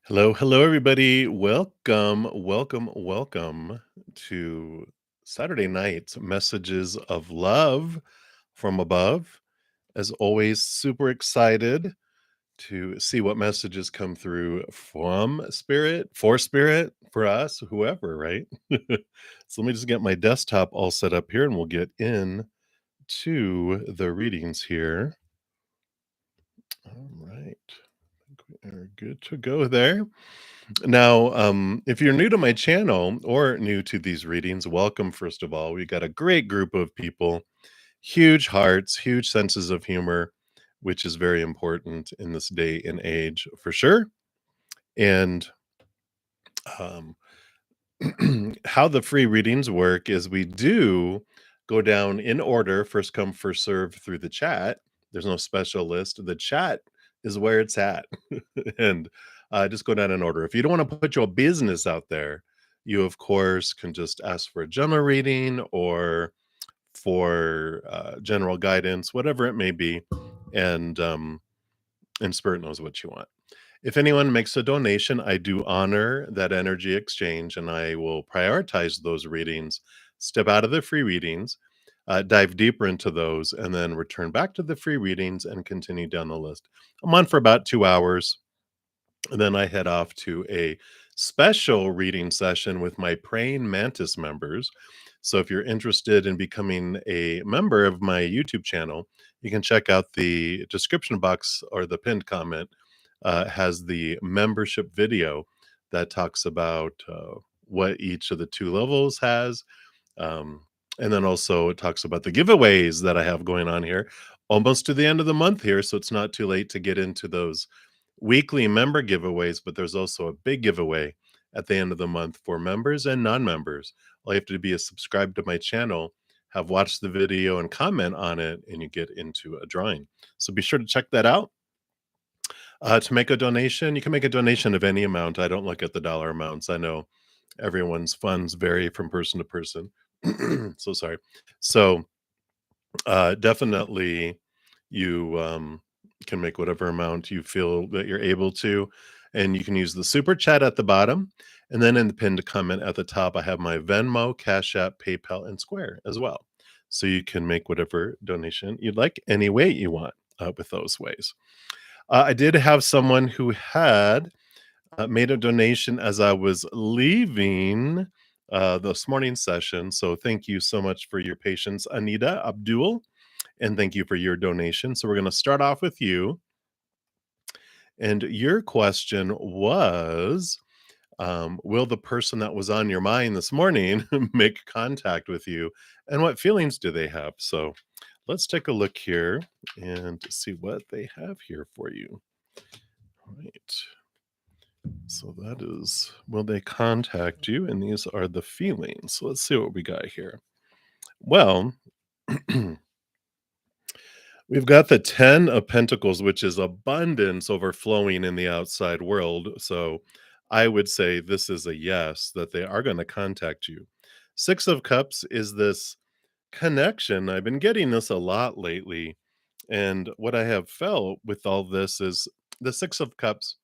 Hello, hello, everybody. Welcome to Saturday night's Messages of Love from Above. As always, super excited to see what messages come through from Spirit, for us, whoever, right? So let me just get my desktop all set up here and we'll get in to the readings here. All right. I think we are good to go there. Now, if you're new to my channel or new to these readings, welcome, first of all. We got a great group of people, huge hearts, huge senses of humor, which is very important in this day and age for sure. And um, how the free readings work is we do go down in order, first come, first serve through the chat. There's no special list. The chat is where it's at. And just go down in order. If you don't want to put your business out there, you, of course, can just ask for a general reading or for general guidance, whatever it may be. And Spirit knows what you want. If anyone makes a donation, I do honor that energy exchange and I will prioritize those readings, step out of the free readings, dive deeper into those, and then return back to the free readings and continue down the list. I'm on for about 2 hours. And then I head off to a special reading session with my praying mantis members. So if you're interested in becoming a member of my YouTube channel, you can check out the description box or the pinned comment. Has the membership video that talks about what each of the two levels has. Um, and then also it talks about the giveaways that I have going on here, almost to the end of the month here. So it's not too late to get into those weekly member giveaways, but there's also a big giveaway at the end of the month for members and non-members. All you have to be is subscribe to my channel, have watched the video and comment on it, and you get into a drawing. So be sure to check that out. To make a donation, you can make a donation of any amount. I don't look at the dollar amounts. I know everyone's funds vary from person to person. So sorry. So definitely you can make whatever amount you feel that you're able to. And you can use the super chat at the bottom. And then in the pinned comment at the top, I have my Venmo, Cash App, PayPal, and Square as well. So you can make whatever donation you'd like any way you want with those ways. I did have someone who had made a donation as I was leaving this morning session. So thank you so much for your patience, Anita Abdul, and thank you for your donation. So we're going to start off with you. And your question was, will the person that was on your mind this morning make contact with you? And what feelings do they have? So let's take a look here and see what they have here for you. All right. So that is, will they contact you? And these are the feelings. So let's see what we got here. Well, we've got the 10 of Pentacles, which is abundance overflowing in the outside world. So I would say this is a yes, that they are going to contact you. 6 of Cups is this connection. I've been getting this a lot lately. And what I have felt with all this is the 6 of Cups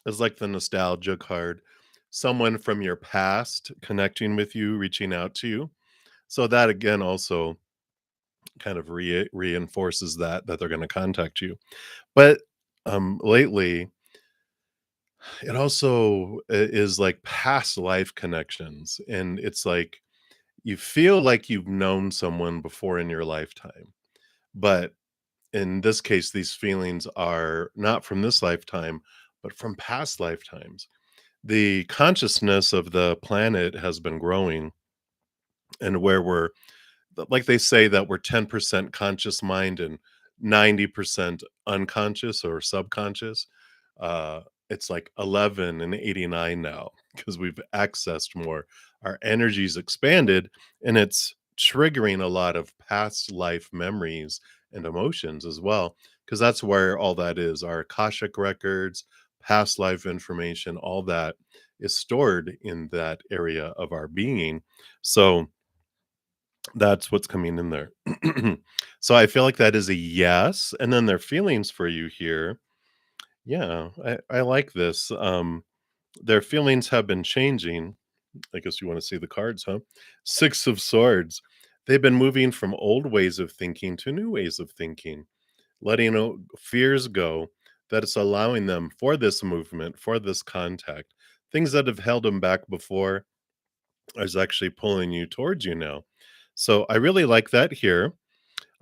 is like the nostalgia card. Someone from your past connecting with you, reaching out to you. So that again also kind of reinforces that they're going to contact you. But lately it also is like past life connections, and it's like you feel like you've known someone before in your lifetime, but in this case these feelings are not from this lifetime but from past lifetimes. The consciousness of the planet has been growing, and where we're, like they say, that we're 10% conscious mind and 90% unconscious or subconscious. It's like 11 and 89 now because we've accessed more. Our energy's expanded, and it's triggering a lot of past life memories and emotions as well, because that's where all that is. Our Akashic records, past life information, all that is stored in that area of our being. So that's what's coming in there. So I feel like that is a yes. And then their feelings for you here Yeah, I like this. Their feelings have been changing. I guess you want to see the cards, huh? Six of Swords. They've been moving from old ways of thinking to new ways of thinking, letting fears go, that it's allowing them for this movement, for this contact. Things that have held them back before is actually pulling you towards you now. So I really like that here.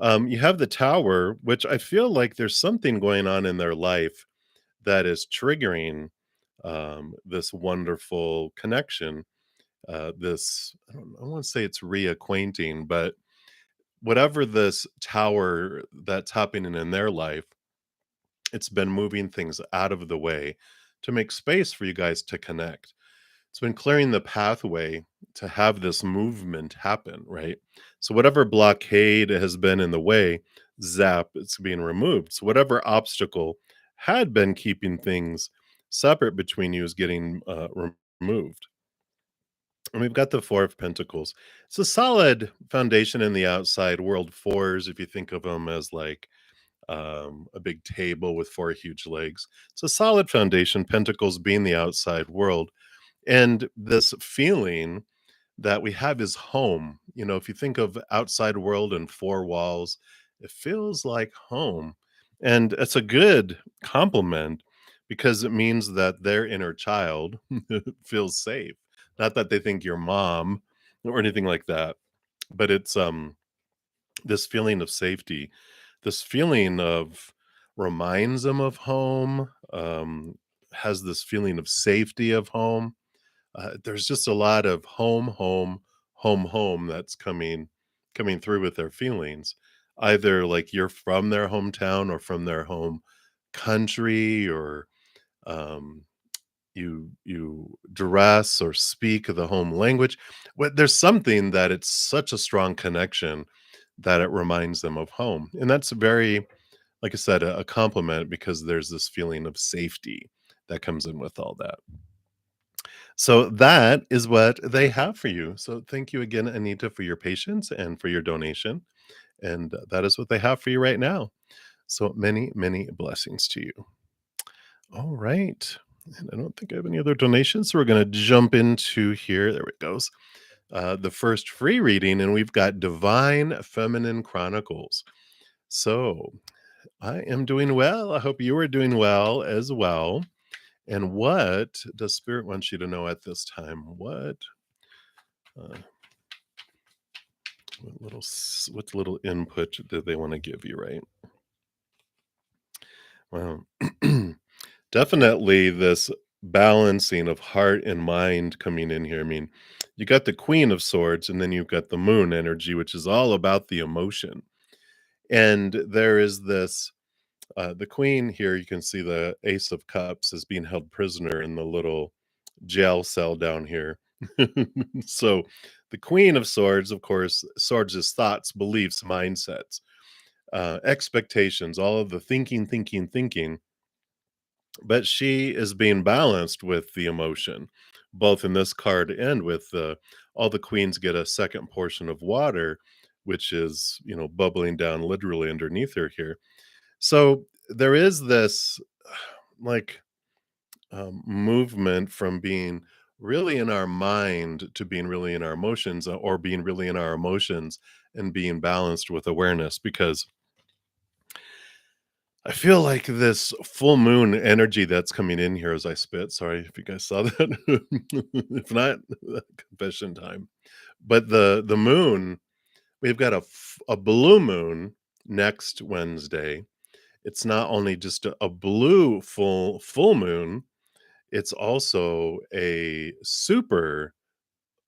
You have the Tower, which I feel like there's something going on in their life that is triggering this wonderful connection. This, I don't want to say it's reacquainting, but whatever this tower that's happening in their life, it's been moving things out of the way to make space for you guys to connect. It's been clearing the pathway to have this movement happen, right? So whatever blockade has been in the way, zap, it's being removed. So whatever obstacle had been keeping things separate between you is getting removed. And we've got the Four of Pentacles. It's a solid foundation in the outside world. Fours, if you think of them as like a big table with four huge legs, it's a solid foundation. Pentacles being the outside world, and this feeling that we have is home. You know, if you think of outside world and four walls, it feels like home. And it's a good compliment because it means that their inner child feels safe. Not that they think you're mom or anything like that, but it's this feeling of safety, this feeling of reminds them of home, has this feeling of safety of home. There's just a lot of home, home, home, home that's coming through with their feelings. Either like you're from their hometown or from their home country, or um, you dress or speak the home language. But there's something that it's such a strong connection that it reminds them of home, and that's very, like I said, a compliment because there's this feeling of safety that comes in with all that. So that is what they have for you. So thank you again, Anita, for your patience and for your donation. And that is what they have for you right now. So many, many blessings to you. All right. And I don't think I have any other donations. So we're going to jump into here. There it goes. The first free reading, and we've got Divine Feminine Chronicles. So I am doing well. I hope you are doing well as well. And what does Spirit want you to know at this time? Uh, what little input did they want to give you, right? Well, definitely this balancing of heart and mind coming in here. I mean, you got the Queen of Swords, and then you've got the Moon energy, which is all about the emotion. And there is this the Queen here. You can see the Ace of Cups is being held prisoner in the little jail cell down here. So, the Queen of Swords, of course, swords is thoughts, beliefs, mindsets, expectations, all of the thinking, but she is being balanced with the emotion, both in this card and with the all the queens get a second portion of water, which is, bubbling down literally underneath her here. So there is this like movement from being really in our mind to being really in our emotions, or being really in our emotions and being balanced with awareness, because I feel like this full moon energy that's coming in here as I spit. Sorry if you guys saw that. If not, confession time. But the moon, we've got a blue moon next Wednesday. It's not only just a blue full moon, it's also a super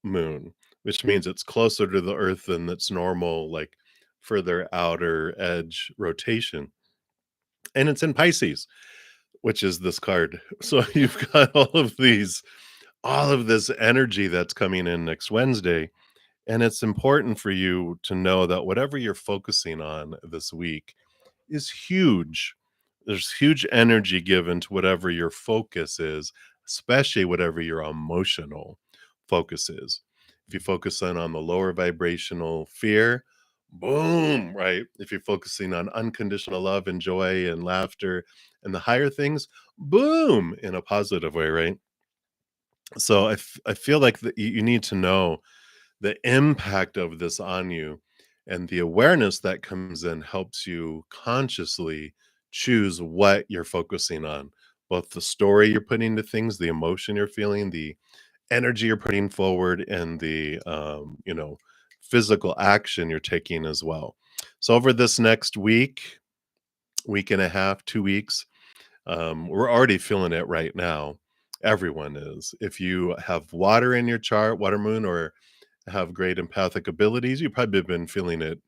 moon, which means it's closer to the earth than its normal, like further outer edge rotation. And it's in Pisces, which is this card. So you've got all of this energy that's coming in next Wednesday. And it's important for you to know that whatever you're focusing on this week is huge. There's huge energy given to whatever your focus is, especially whatever your emotional focus is. If you focus on the lower vibrational fear, boom, right? If you're focusing on unconditional love and joy and laughter and the higher things, boom, in a positive way, right? So I feel like that you need to know the impact of this on you, and the awareness that comes in helps you consciously choose what you're focusing on, both the story you're putting to things, the emotion you're feeling, the energy you're putting forward, and the physical action you're taking as well. So over this next week, week and a half, 2 weeks, we're already feeling it right now. Everyone is. If you have water in your chart, water moon, or have great empathic abilities, you've probably been feeling it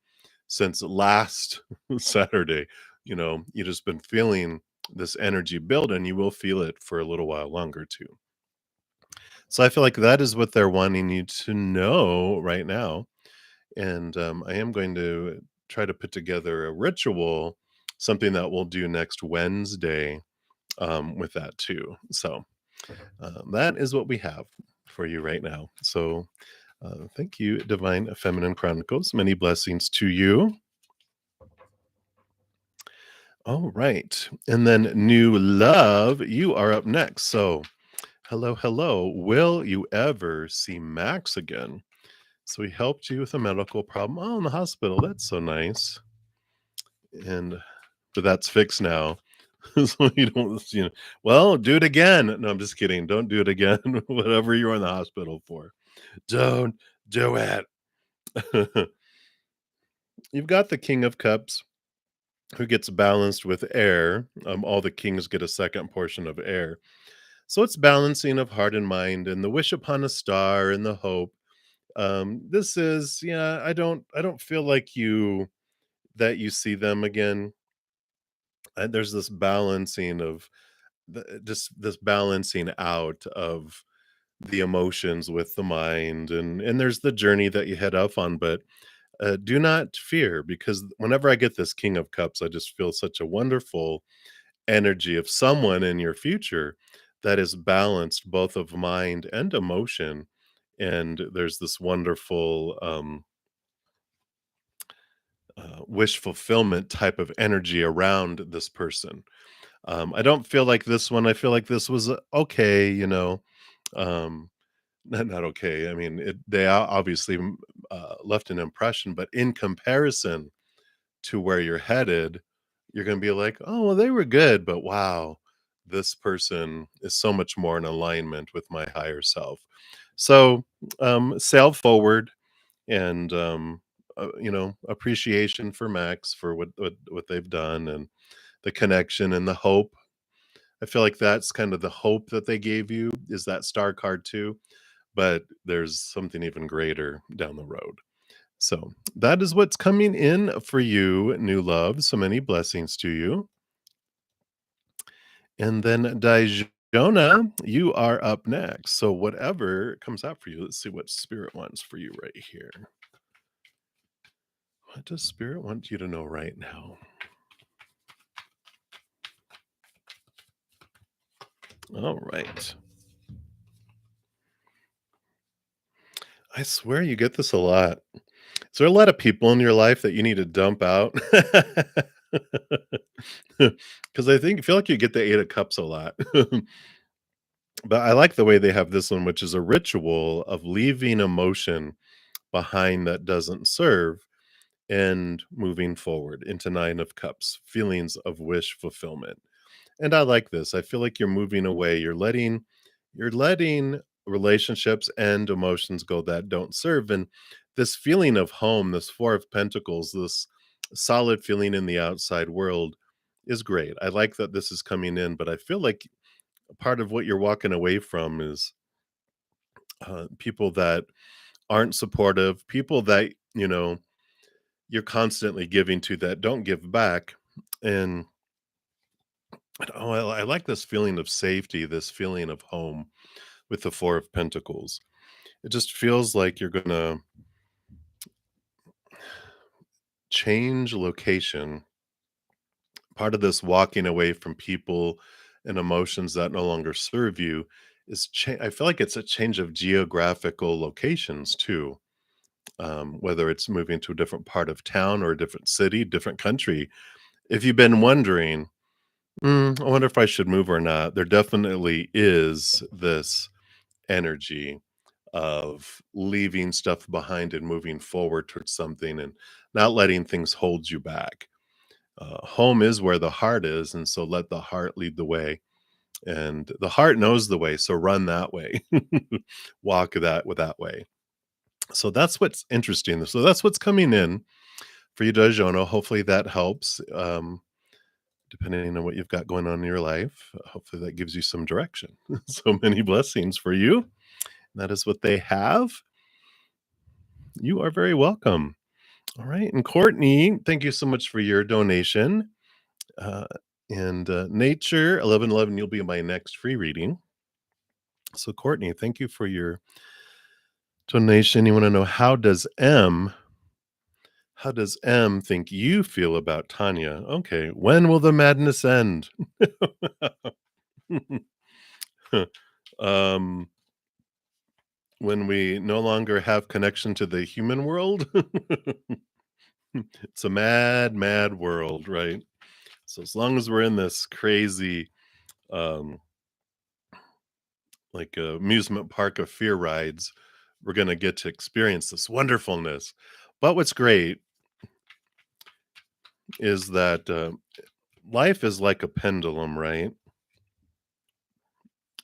since last Saturday. You just been feeling this energy build, and you will feel it for a little while longer too. So I feel like that is what they're wanting you to know right now. And I am going to try to put together a ritual, something that we'll do next Wednesday with that too. So that is what we have for you right now. So thank you, Divine Feminine Chronicles. Many blessings to you. All right. And then New Love, you are up next. So hello, hello. Will you ever see Max again? So he helped you with a medical problem. Oh, in the hospital. That's so nice. And but that's fixed now. So you don't, well, do it again. No, I'm just kidding. Don't do it again. Whatever you're in the hospital for. Don't do it. You've got the King of Cups who gets balanced with air. All the kings get a second portion of air. So it's balancing of heart and mind, and the wish upon a star and the hope. This is, yeah, I don't feel like you see them again. There's this balancing of just this balancing out of the emotions with the mind, and there's the journey that you head off on, but do not fear, because whenever I get this King of Cups, I just feel such a wonderful energy of someone in your future that is balanced both of mind and emotion. And there's this wonderful wish fulfillment type of energy around this person. I don't feel like this one. I feel like this was okay, um, not okay. I mean, they obviously left an impression, but in comparison to where you're headed, you're going to be like, oh, well, they were good, but wow, this person is so much more in alignment with my higher self. So, sail forward, and appreciation for Max for what they've done, and the connection and the hope. I feel like that's kind of the hope that they gave you, is that star card too, but there's something even greater down the road. So that is what's coming in for you, new love. So many blessings to you. And then Dijona, you are up next. So whatever comes out for you, let's see what spirit wants for you right here. What does spirit want you to know right now? All right. I swear you get this a lot. Is there a lot of people in your life that you need to dump out? Because feel like you get the Eight of Cups a lot. But I like the way they have this one, which is a ritual of leaving emotion behind that doesn't serve, and moving forward into Nine of Cups, feelings of wish fulfillment. And I like this. I feel like you're moving away. You're letting relationships and emotions go that don't serve. And this feeling of home, this Four of Pentacles, this solid feeling in the outside world is great. I like that this is coming in, but I feel like part of what you're walking away from is people that aren't supportive, people that, you're constantly giving to that don't give back. And oh, I like this feeling of safety, this feeling of home with the Four of Pentacles. It just feels like you're going to change location. Part of this walking away from people and emotions that no longer serve you is I feel like it's a change of geographical locations too. Whether it's moving to a different part of town or a different city, different country. If you've been wondering, I wonder if I should move or not. There definitely is this energy of leaving stuff behind and moving forward towards something and not letting things hold you back. Home is where the heart is, and so let the heart lead the way. And the heart knows the way, so run that way. Walk that way. So that's what's interesting. So that's what's coming in for you, Dajono. Hopefully that helps. Depending on what you've got going on in your life, hopefully that gives you some direction. So many blessings for you. That is what they have. You are very welcome. All right. And Courtney, thank you so much for your donation. Uh, and Nature 1111, you'll be my next free reading. So, Courtney, thank you for your donation. You want to know how does M think you feel about Tanya? Okay, when will the madness end? um, when we no longer have connection to the human world. It's a mad, mad world, right? So as long as we're in this crazy, um, like amusement park of fear rides, we're gonna get to experience this wonderfulness. But what's great is that life is like a pendulum, right?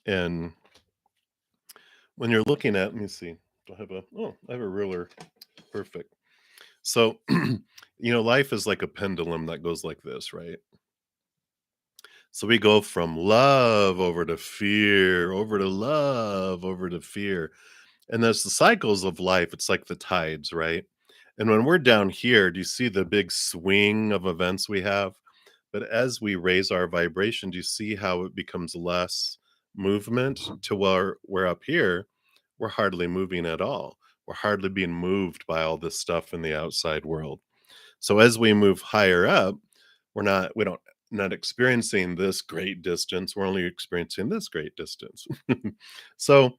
And when you're looking at, let me see, do I have a? Oh, I have a ruler. Perfect. So, life is like a pendulum that goes like this, right? So we go from love over to fear, over to love, over to fear. And there's the cycles of life. It's like the tides, right? And when we're down here, do you see the big swing of events we have? But as we raise our vibration, do you see how it becomes less movement to where we're up here? We're hardly moving at all. We're hardly being moved by all this stuff in the outside world. So as we move higher up, we don't not experiencing this great distance. We're only experiencing this great distance. So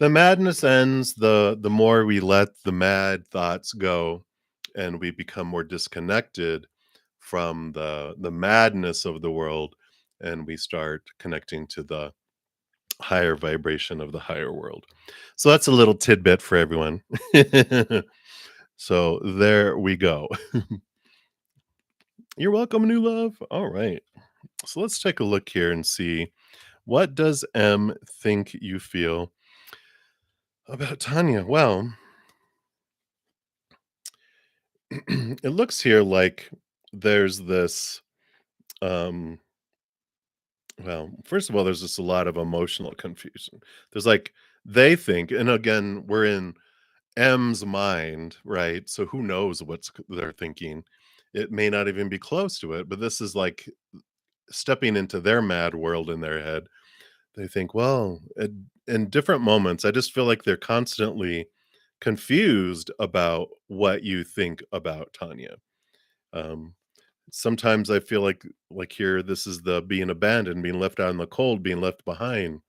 the madness ends the more we let the mad thoughts go and we become more disconnected from the madness of the world and we start connecting to the higher vibration of the higher world. So that's a little tidbit for everyone. So there we go. You're welcome, new love. All right. So let's take a look here and see what does M think you feel about Tanya? Well, it looks here like there's this um well, first of all, there's just a lot of emotional confusion. There's like they think, and again, we're in M's mind, right? So who knows what's they're thinking? It may not even be close to it, but this is like stepping into their mad world in their head. They think, well, in different moments, I just feel like they're constantly confused about what you think about Tanya. Um, Sometimes I feel like here, this is the being abandoned, being left out in the cold, being left behind.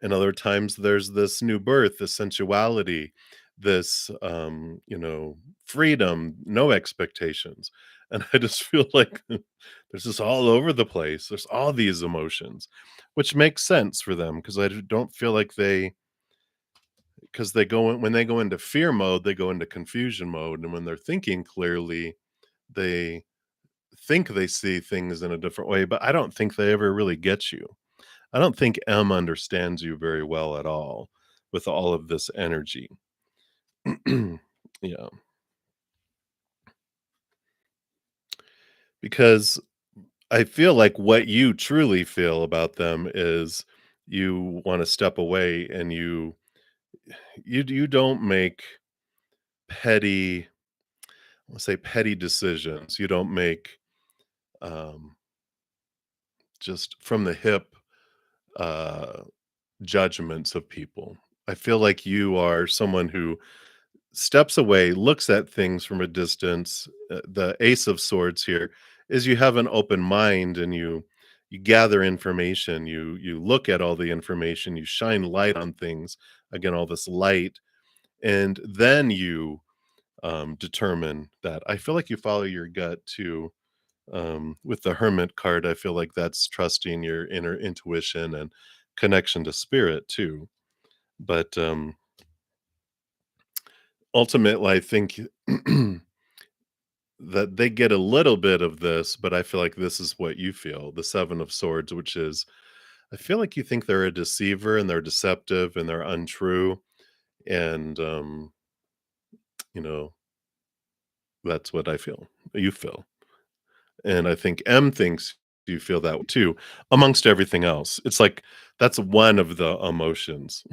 And other times there's this new birth, this sensuality, this freedom, no expectations. And I just feel like there's just all over the place. There's all these emotions, which makes sense for them because don't feel like because they go in, when they go into fear mode, they go into confusion mode. And when they're thinking clearly, they think they see things in a different way, but I don't think they ever really get you. I don't think M understands you very well at all with all of this energy. Yeah, because I feel like what you truly feel about them is you want to step away and you don't make petty, let's say petty decisions. You don't make um just from the hip uh judgments of people. I feel like you are someone who steps away, looks at things from a distance. The Ace of Swords here is you have an open mind and you gather information, you look at all the information, you shine light on things, again, all this light, and then you determine that. I feel like you follow your gut too, With the Hermit card, I feel like that's trusting your inner intuition and connection to spirit too. But ultimately, I think that they get a little bit of this, but I feel like this is what you feel, the 7 of Swords, which is I feel like you think they're a deceiver and they're deceptive and they're untrue, and, you know, that's what I feel, you feel, and I think M thinks you feel that too, amongst everything else. It's like that's one of the emotions,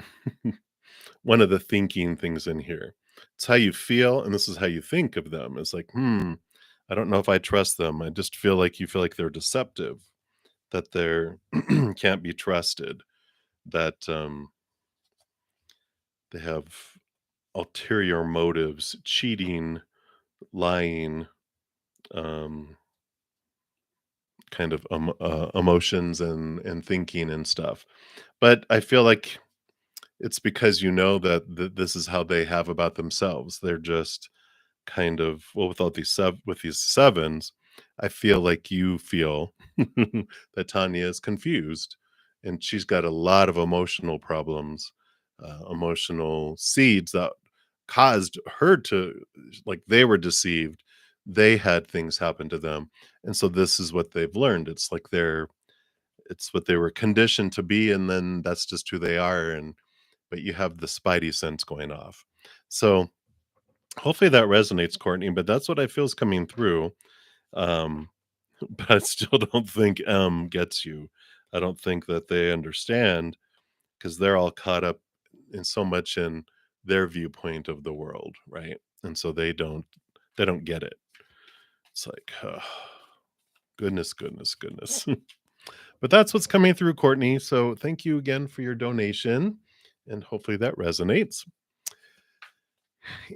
one of the thinking things in here. It's how you feel, and this is how you think of them. It's like, "Hmm, I don't know if I trust them. I just feel like you feel like they're deceptive, that they're can't be trusted, that, they have ulterior motives, cheating, lying, um, kind of, emotions and thinking and stuff." But I feel like it's because you know that this is how they have about themselves. They're just kind of well, with all these with these sevens, I feel like you feel that Tanya is confused, and she's got a lot of emotional problems, emotional seeds that caused her to like they were deceived. They had things happen to them, and so this is what they've learned. It's like it's what they were conditioned to be, and then that's just who they are. And but you have the spidey sense going off. So hopefully that resonates, Courtney, but that's what I feel is coming through. Um, but I still don't think M gets you. I don't think that they understand because they're all caught up in so much in their viewpoint of the world, right? And so they don't get it. It's like, goodness, goodness, goodness. But that's what's coming through, Courtney. So thank you again for your donation, and hopefully that resonates.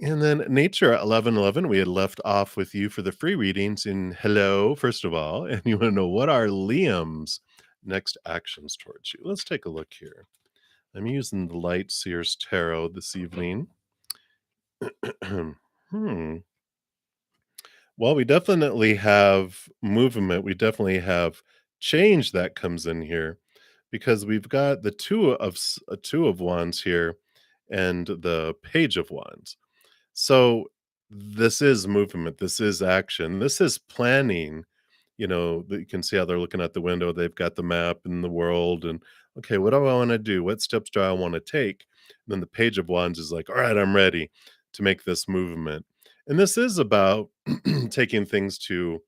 And then Nature 1111, we had left off with you for the free readings in hello, first of all. And you want to know what are Liam's next actions towards you? Let's take a look here. I'm using the Light Seers Tarot this evening. hmm. Well, we definitely have movement. We definitely have change that comes in here because we've got the two of wands here and the page of wands. So this is movement, this is action, this is planning. You can see how they're looking at the window. They've got the map and the world, and okay, what do I want to do? What steps do I want to take? And then the page of wands is like, all right, I'm ready to make this movement. And this is about taking things to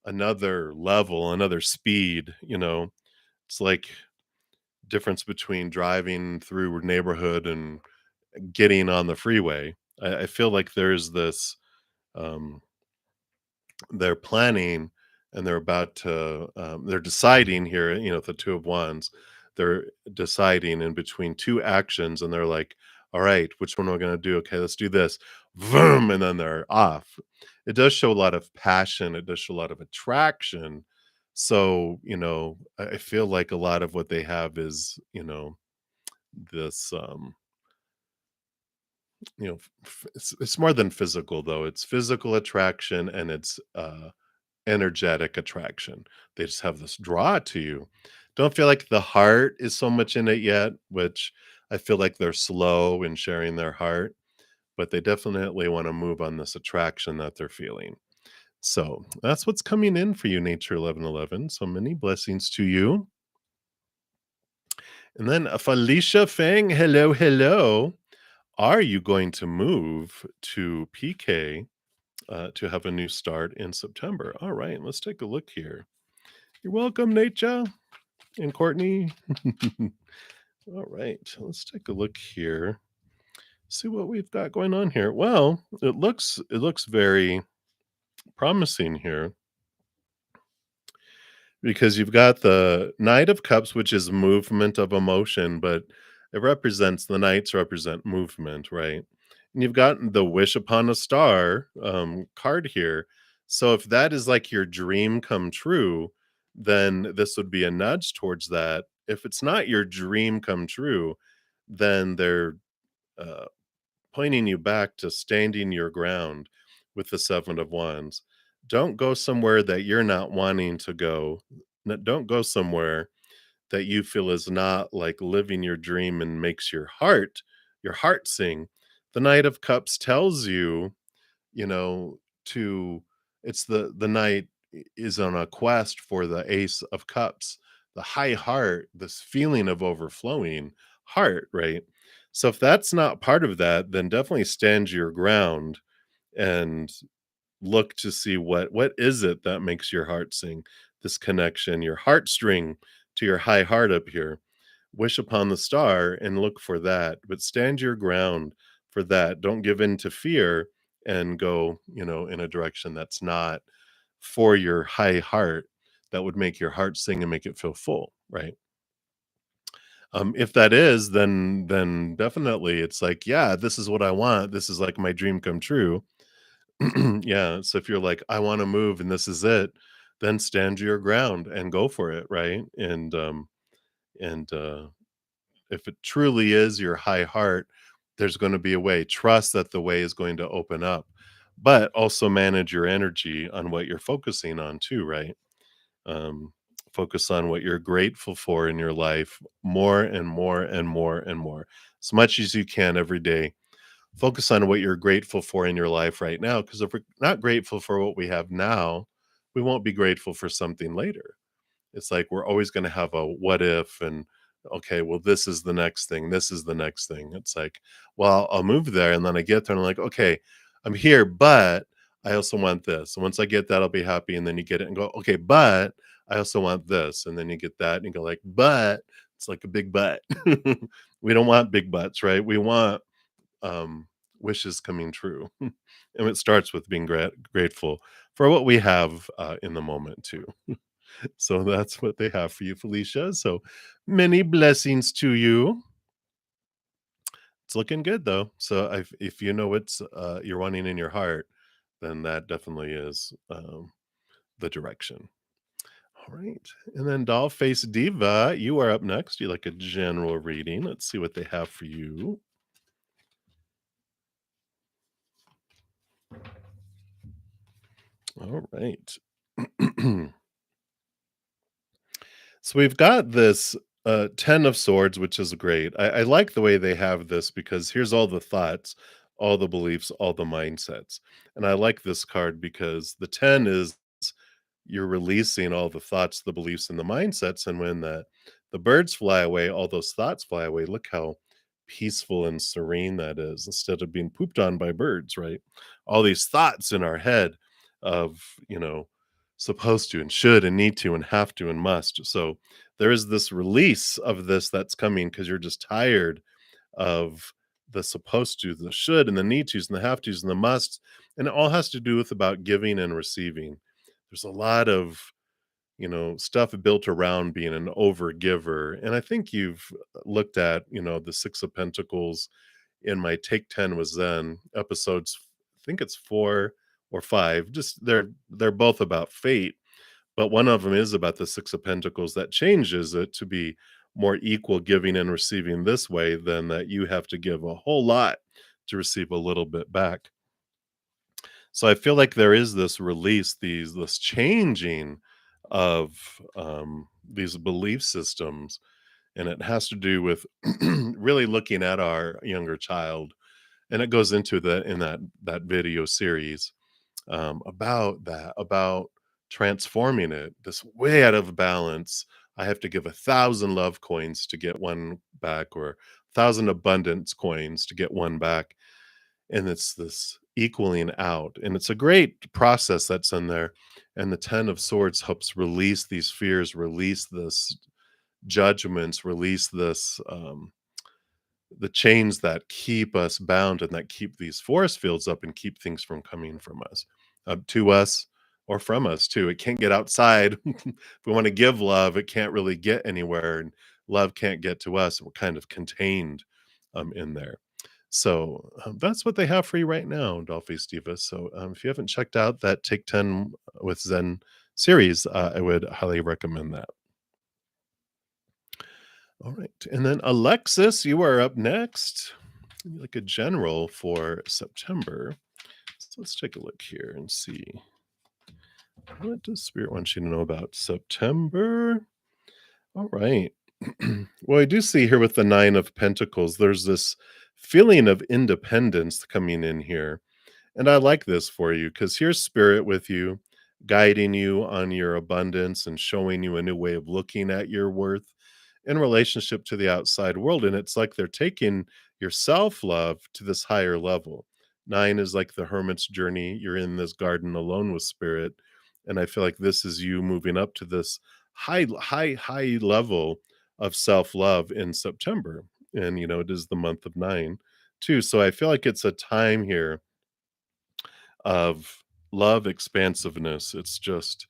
another level, another speed. It's like difference between driving through a neighborhood and getting on the freeway. I feel like there's this um, they're planning and they're about to they're deciding here, the two of wands, they're deciding in between two actions, and they're like, all right, which one am I going to do? Okay, let's do this. Vroom, and then they're off. It does show a lot of passion, it does show a lot of attraction. So I feel like a lot of what they have is this it's more than physical, though. It's physical attraction, and it's energetic attraction. They just have this draw to you. Don't feel like the heart is so much in it yet, which I feel like they're slow in sharing their heart, but they definitely want to move on this attraction that they're feeling. So that's what's coming in for you, Nature 1111. So many blessings to you. And then Felicia Fang, hello, hello. Are you going to move to PK to have a new start in September? All right, let's take a look here. You're welcome, Nature and Courtney. All right, let's take a look here. See what we've got going on here. Well, it looks very promising here because you've got the Knight of Cups, which is movement of emotion, but the knights represent movement, right? And you've got the Wish Upon a Star card here. So if that is like your dream come true, then this would be a nudge towards that. If it's not your dream come true, then they're uh, pointing you back to standing your ground with the Seven of Wands. don't go somewhere that you're not wanting to go. Don't go somewhere that you feel is not like living your dream and makes your heart sing. The Knight of Cups tells you, you know, to it's the knight is on a quest for the Ace of Cups, the high heart, this feeling of overflowing heart, right? So if that's not part of that, then definitely stand your ground and look to see what is it that makes your heart sing, this connection, your heartstring to your high heart up here. Wish upon the star and look for that, but stand your ground for that. Don't give in to fear and go, in a direction that's not for your high heart, that would make your heart sing and make it feel full, right? If that is, then definitely it's like, yeah, this is what I want. This is like my dream come true. Yeah, so if you're like, "I wanna move and this is it," then stand your ground and go for it, right? And if it truly is your high heart, there's gonna be a way. Trust that the way is going to open up, but also manage your energy on what you're focusing on too, right? Um, Focus on what you're grateful for in your life more and more and more and more, as much as you can every day. Focus on what you're grateful for in your life right now, because if we're not grateful for what we have now, we won't be grateful for something later. It's like we're always gonna have a what if and, okay, well, this is the next thing, this is the next thing. It's like, well, I'll move there, and then I get there and I'm like, "Okay, I'm here, but I also want this. And once I get that, I'll be happy." And then you get it and go, "Okay, but I also want this." And then you get that and you go like, "But," it's like a big but. We don't want big buts, right? We want um, wishes coming true. And it starts with being grateful for what we have in the moment, too. So that's what they have for you, Felicia. So many blessings to you. It's looking good, though. So if you know what's you're wanting in your heart, then that definitely is the direction. All right. And then Doll Face Diva, you are up next. You like a general reading. Let's see what they have for you. All right. So we've got this 10 of swords, which is great. I like the way they have this because here's all the thoughts, all the beliefs, all the mindsets. And I like this card because the 10 is you're releasing all the thoughts, the beliefs, and the mindsets. And when the birds fly away, all those thoughts fly away. Look how peaceful and serene that is instead of being pooped on by birds, right? All these thoughts in our head of, supposed to and should and need to and have to and must. So there is this release of this that's coming because you're just tired of the supposed to, the should, and the need tos, and the have tos, and the musts. And it all has to do with about giving and receiving. There's a lot of stuff built around being an over giver. And I think you've looked at, the Six of Pentacles in my Take 10 with Zen episodes. I think it's 4 or 5. Just they're both about fate, but one of them is about the Six of Pentacles that changes it to be more equal giving and receiving this way than that you have to give a whole lot to receive a little bit back. So I feel like there is this release, this changing of these belief systems, and it has to do with really looking at our younger child, and it goes into that video series about that, about transforming it. This way out of balance. I have to give 1,000 love coins to get one back, or 1,000 abundance coins to get one back, and it's this equaling out, and it's a great process that's in there. And the 10 of swords helps release these fears, release this judgments, release this the chains that keep us bound and that keep these force fields up and keep things from coming from us, to us, or from us too. It can't get outside. If we want to give love, it can't really get anywhere, and love can't get to us. We're kind of contained in there. So that's what they have for you right now, Dolphy Diva. So if you haven't checked out that Take 10 with Zen series, I would highly recommend that. All right. And then Alexis, you are up next. You're like a general for September. So let's take a look here and see. What does Spirit want you to know about September? All right. Well, I do see here with the 9 of Pentacles, there's this feeling of independence coming in here. And I like this for you because here's Spirit with you, guiding you on your abundance and showing you a new way of looking at your worth in relationship to the outside world. And it's like they're taking your self love to this higher level. 9 is like the hermit's journey. You're in this garden alone with Spirit. And I feel like this is you moving up to this high level of self love in September. And, it is the month of 9 too. So I feel like it's a time here of love expansiveness. It's just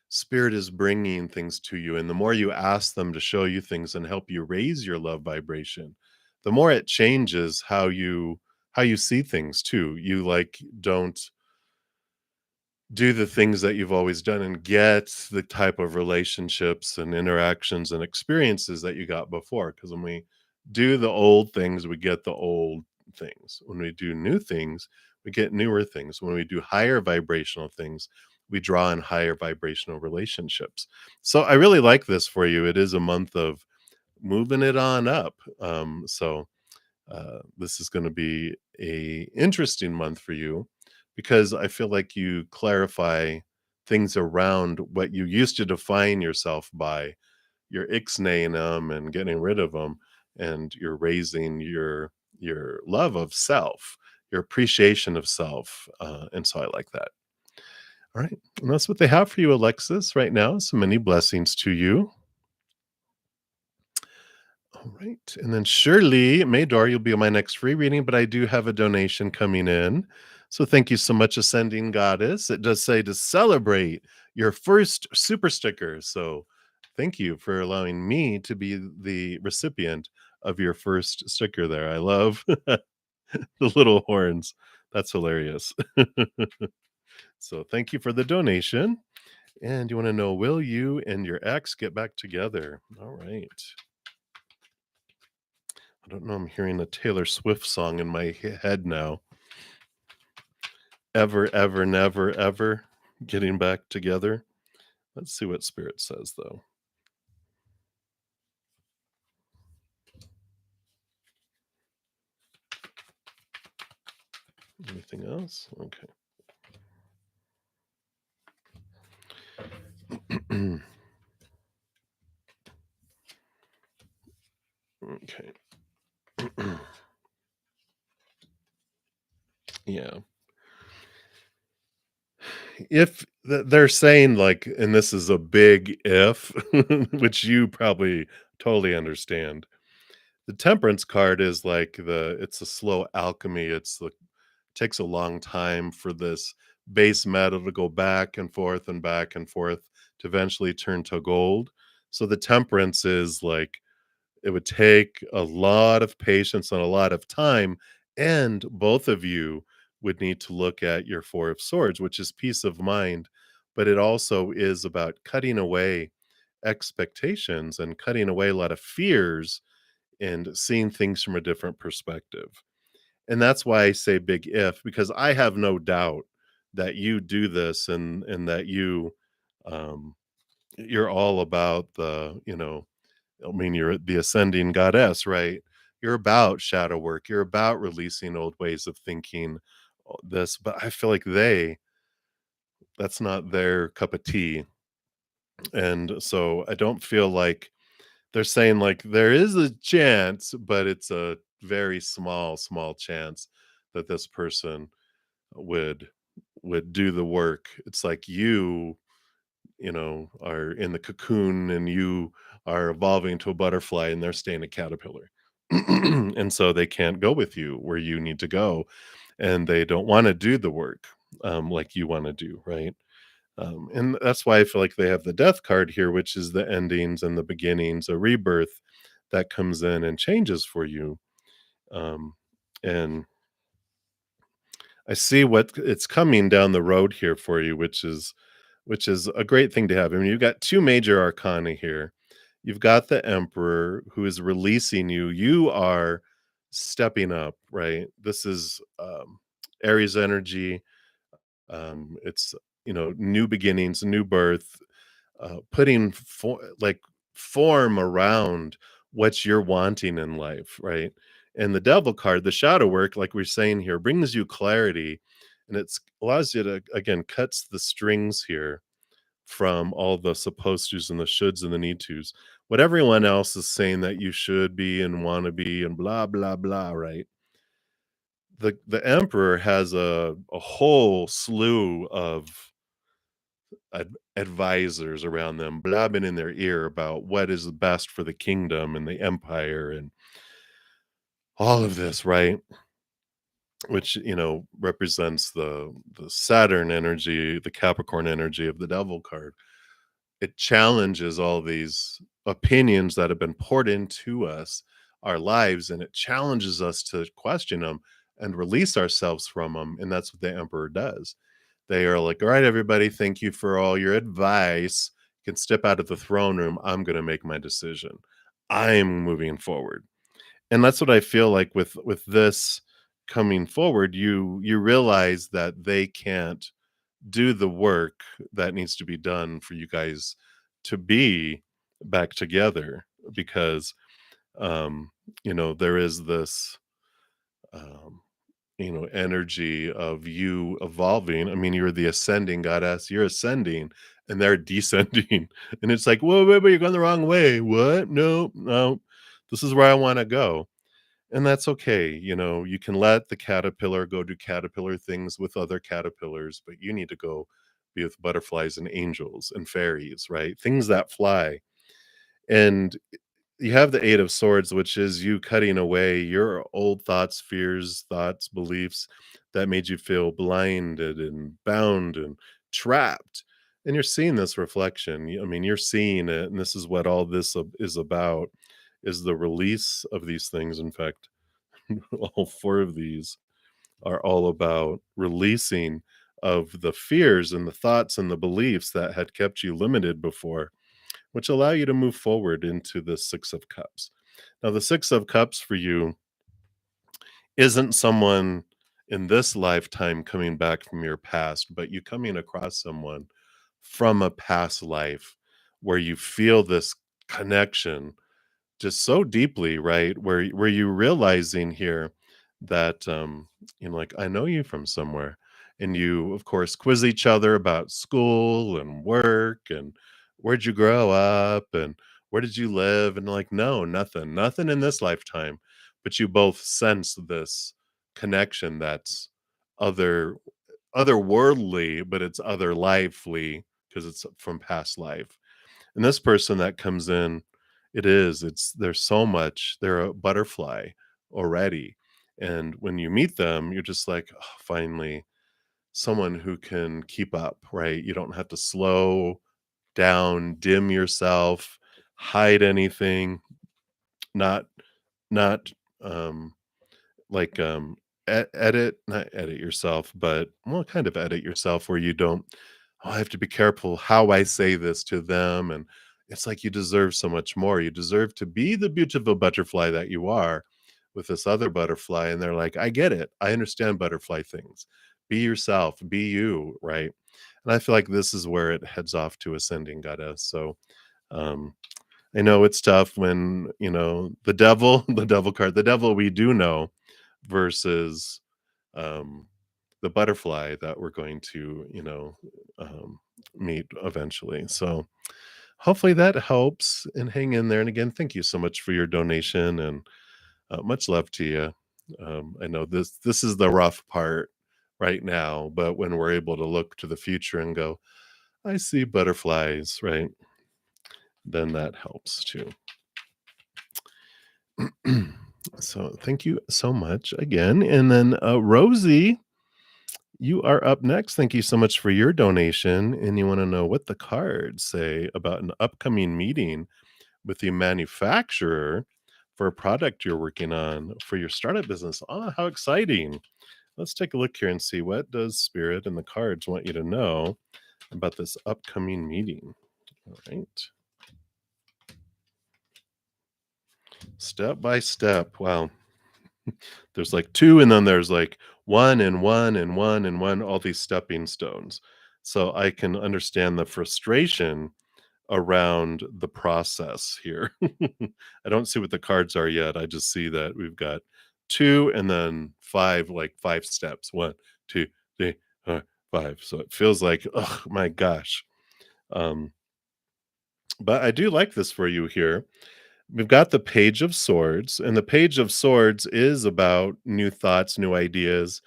Spirit is bringing things to you, and the more you ask them to show you things and help you raise your love vibration, the more it changes how you see things too. You like don't do the things that you've always done and get the type of relationships and interactions and experiences that you got before. Because when we do the old things, we get the old things. When we do new things, we get newer things. When we do higher vibrational things, we draw in higher vibrational relationships. So I really like this for you. It is a month of moving it on up. This is going to be a interesting month for you because I feel like you clarify things around what you used to define yourself by. You're ixnaying them and getting rid of them, and you're raising your love of self, your appreciation of self, and so I like that. All right, and that's what they have for you, Alexis, right now. So many blessings to you. All right. And then Shirley Maydor, you'll be on my next free reading, but I do have a donation coming in. So thank you so much, Ascending Goddess. It does say to celebrate your first super sticker. So thank you for allowing me to be the recipient of your first sticker there. I love the little horns. That's hilarious. So thank you for the donation. And you want to know, will you and your ex get back together? All right. I don't know, I'm hearing a Taylor Swift song in my head now. Ever, ever, never, ever getting back together. Let's see what Spirit says, though. Anything else? Okay. Okay. Yeah. If they're saying, like, and this is a big if, which you probably totally understand. The Temperance card is like it's a slow alchemy. Takes a long time for this base metal to go back and forth to eventually turn to gold. So the Temperance is like it would take a lot of patience and a lot of time, and both of you would need to look at your 4 of Swords, which is peace of mind, but it also is about cutting away expectations and cutting away a lot of fears and seeing things from a different perspective. And that's why I say big if, because I have no doubt that you do this and that um you're all about I mean, you're the ascending goddess, right? You're about shadow work. You're about releasing old ways of thinking, this, but I feel like that's not their cup of tea. And so I don't feel like they're saying like there is a chance, but it's a very small chance that this person would would do the work. It's like are in the cocoon and you are evolving to a butterfly and they're staying a caterpillar. And so they can't go with you where you need to go and they don't want to do the work like you want to do, right? And that's why I feel like they have the death card here, which is the endings and the beginnings, a rebirth that comes in and changes for you. Um, and I see what it's coming down the road here for you, which is a great thing to have. I mean, you've got two major arcana here. You've got the Emperor who is releasing you. You are stepping up, right? This is Aries energy. It's new beginnings, new birth, putting form around what you're wanting in life, right? And the devil card, the shadow work, like we're saying here, brings you clarity, and it's allows you to again cuts the strings here from all the supposed tos and the shoulds and the need tos. What everyone else is saying that you should be and want to be and blah blah blah, right? The emperor has a whole slew of advisors around them blabbing in their ear about what is the best for the kingdom and the empire and all of this, right? Which represents the Saturn energy, the Capricorn energy of the devil card. It challenges all these opinions that have been poured into us, our lives, and it challenges us to question them and release ourselves from them. And that's what the emperor does. They are like, all right, everybody, thank you for all your advice. You can step out of the throne room. I'm going to make my decision. I'm moving forward. And that's what I feel like with this coming forward, you realize that they can't do the work that needs to be done for you guys to be back together because there is this um energy of you evolving. I mean, you're the ascending goddess, you're ascending and they're descending. And it's like, whoa, wait, wait, you're going the wrong way. What? No, no, this is where I want to go. And that's okay. You can let the caterpillar go do caterpillar things with other caterpillars, but you need to go be with butterflies and angels and fairies, right? Things that fly. And you have the Eight of Swords, which is you cutting away your old thoughts, fears, thoughts, beliefs that made you feel blinded and bound and trapped. And you're seeing this reflection. I mean, you're seeing it, and this is what all this is about: is the release of these things. In fact, all four of these are all about releasing of the fears and the thoughts and the beliefs that had kept you limited before, which allow you to move forward into the Six of Cups. Now, the Six of Cups for you isn't someone in this lifetime coming back from your past, but you coming across someone from a past life where you feel this connection just so deeply, right? Where you realizing here that like I know you from somewhere, and you of course quiz each other about school and work and where'd you grow up and where did you live, and like no, nothing in this lifetime, but you both sense this connection that's other otherworldly, but it's other lively because it's from past life. And this person that comes in, it's there's so much, they're a butterfly already. And when you meet them, you're just like, "Oh, finally, someone who can keep up, right? You don't have to slow down, dim yourself, hide anything, not, not, like edit not edit yourself, but well kind of edit yourself where you don't, oh, I have to be careful how I say this to them. And it's like you deserve so much more. You deserve to be the beautiful butterfly that you are with this other butterfly, and they're like, I get it, I understand butterfly things. Be yourself, be you, right? And I feel like this is where it heads off to ascending goddess. So um I know it's tough when the devil the devil card, the devil we do know versus um, the butterfly that we're going to, meet eventually. So hopefully that helps and hang in there. And again, thank you so much for your donation and much love to you. I know this is the rough part right now, but when we're able to look to the future and go, I see butterflies, right? Then that helps too. So thank you so much again. And then Rosie, you are up next. Thank you so much for your donation. And you want to know what the cards say about an upcoming meeting with the manufacturer for a product you're working on for your startup business. Oh, how exciting. Let's take a look here and see what does Spirit and the cards want you to know about this upcoming meeting. All right. Step by step. Wow. There's like two, and then there's like one and one and one and one, all these stepping stones. So I can understand the frustration around the process here. I don't see what the cards are yet. I just see that we've got 2 and then 5, like 5 steps. 1, 2, 3, 5. So it feels like, oh my gosh. Um, but I do like this for you here. We've got the Page of Swords, and the Page of Swords is about new thoughts, new ideas,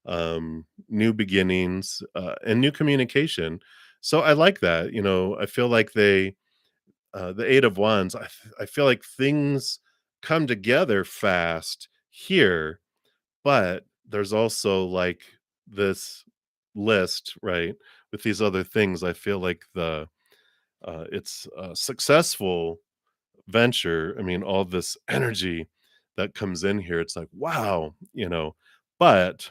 new beginnings, and new communication. So I like that. I feel like the Eight of Wands, I feel like things come together fast here, but there's also like this list, right? With these other things, I feel like it's a successful venture. I mean, all this energy that comes in here, it's like, wow. But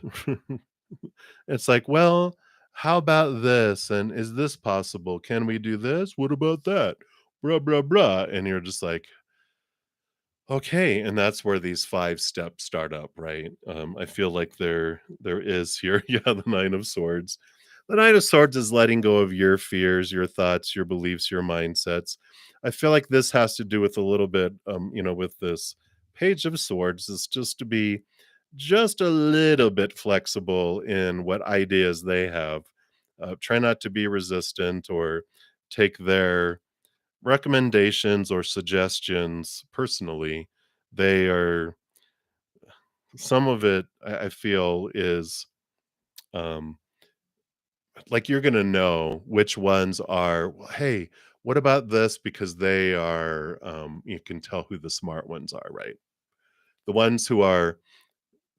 it's like, well, how about this? And is this possible? Can we do this? What about that? Blah, blah, blah. And you're just like, okay, and that's where these 5 steps start up, right? I feel like there is here, yeah, the Nine of Swords. The Nine of Swords is letting go of your fears, your thoughts, your beliefs, your mindsets. I feel like this has to do with a little bit, with this Page of Swords is just to be just a little bit flexible in what ideas they have. Try not to be resistant or take their recommendations or suggestions personally. They are some of it I feel is um like you're gonna know which ones are, "Well, hey, what about this?" Because they are you can tell who the smart ones are, right? The ones who are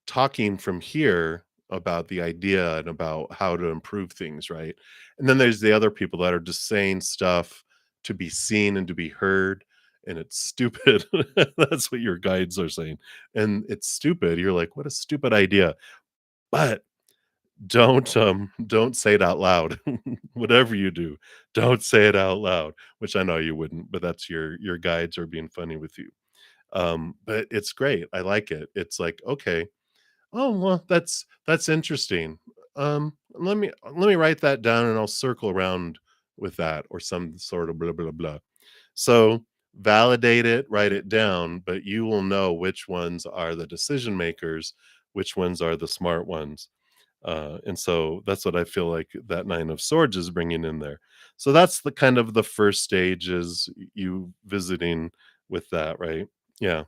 talking from here about the idea and about how to improve things, right? And then there's the other people that are just saying stuff to be seen and to be heard, and it's stupid. That's what your guides are saying. And it's stupid. You're like, what a stupid idea. But don't say it out loud. Whatever you do, don't say it out loud, which I know you wouldn't, but that's your guides are being funny with you. But it's great. I like it. It's like, okay, oh, well, that's interesting. Let me write that down and I'll circle around with that or some sort of blah blah blah. So validate it, write it down, but you will know which ones are the decision makers, which ones are the smart ones. And so that's what I feel like that Nine of Swords is bringing in there. So that's the kind of the first stage is you visiting with that, right? Yeah.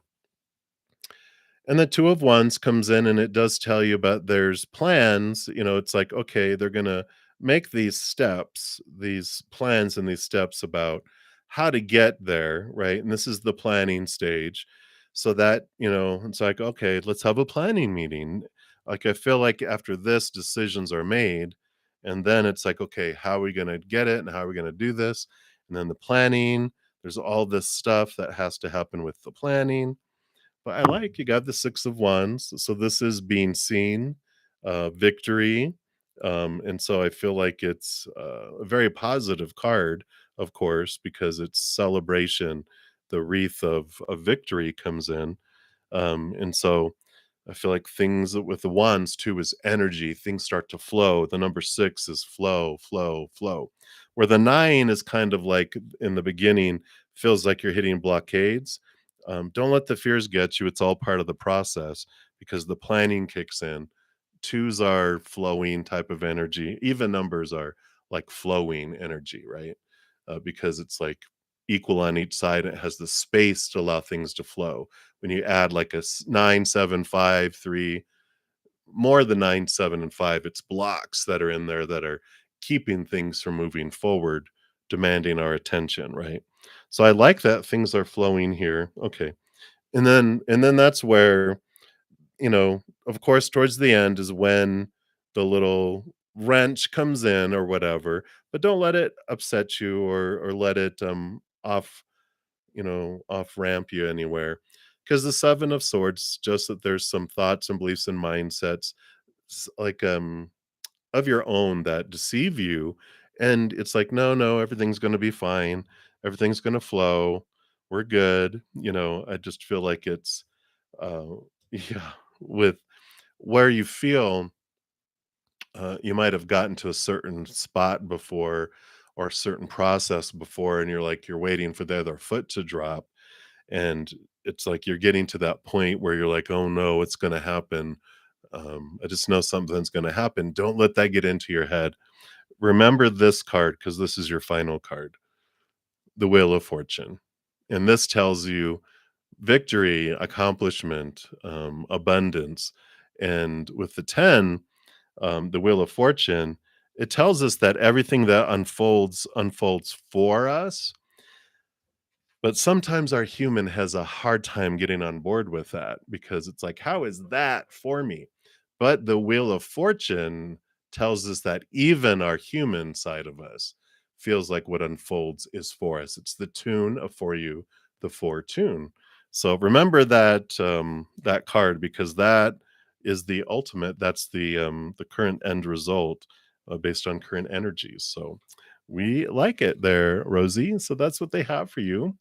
And the Two of Wands comes in and it does tell you about there's plans, it's like, okay, they're gonna make these steps, these plans and these steps about how to get there, right? And this is the planning stage. So that, it's like, okay, let's have a planning meeting. Like I feel like after this, decisions are made. And then it's like, okay, how are we gonna get it and how are we gonna do this? And then the planning, there's all this stuff that has to happen with the planning but I like you got the 6 of Wands, so this is being seen, victory, and so I feel like it's, a very positive card, of course, because it's celebration. The wreath of victory comes in, and so I feel like things with the wands too is energy. Things start to flow. The number 6 is flow, flow, flow. Where the 9 is kind of like in the beginning, feels like you're hitting blockades. Don't let the fears get you. It's all part of the process because the planning kicks in. Twos are flowing type of energy. Even numbers are like flowing energy, right? Because it's like equal on each side. It has the space to allow things to flow when you add like a 9, 7, 5, 3, more than 9, 7, and 5, it's blocks that are in there that are keeping things from moving forward, demanding our attention, right? So I like that things are flowing here. Okay. And then that's where, of course, towards the end is when the little wrench comes in or whatever, but don't let it upset you or let it off ramp you anywhere. Because the Seven of Swords, just that there's some thoughts and beliefs and mindsets like of your own that deceive you. And it's like, no, no, everything's gonna be fine. Everything's gonna flow. We're good. I just feel like it's uh yeah, with where you feel you might have gotten to a certain spot before or a certain process before, and you're waiting for the other foot to drop, and it's like you're getting to that point where you're like, "Oh no, what's gonna happen? I just know something's gonna happen." Don't let that get into your head. Remember this card because this is your final card, the Wheel of Fortune, and this tells you victory, accomplishment, abundance, and with the 10, the Wheel of Fortune, it tells us that everything that unfolds for us, but sometimes our human has a hard time getting on board with that because it's like, how is that for me? But the Wheel of Fortune tells us that even our human side of us feels like what unfolds is for us. It's the tune of for you, the fortune. So remember that that card because that is the ultimate. That's the current end result based on current energies. So we like it there, Rosie. So that's what they have for you.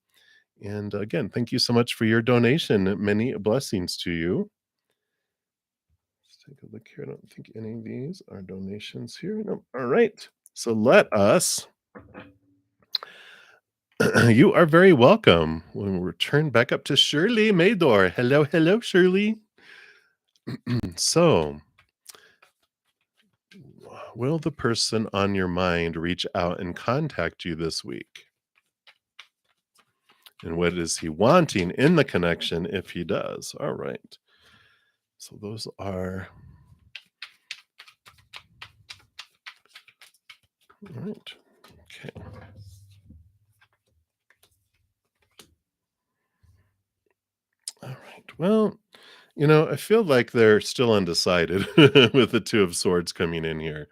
And again, thank you so much for your donation. Many blessings to you. Let's take a look here. I don't think any of these are donations here. No. All right. So let us. You are very welcome. We'll return back up to Shirley Maydor. Hello, hello, Shirley. So, will the person on your mind reach out and contact you this week? And what is he wanting in the connection if he does? All right. So, those are. All right. Okay. All right. Well, I feel like they're still undecided with the Two of Swords coming in here.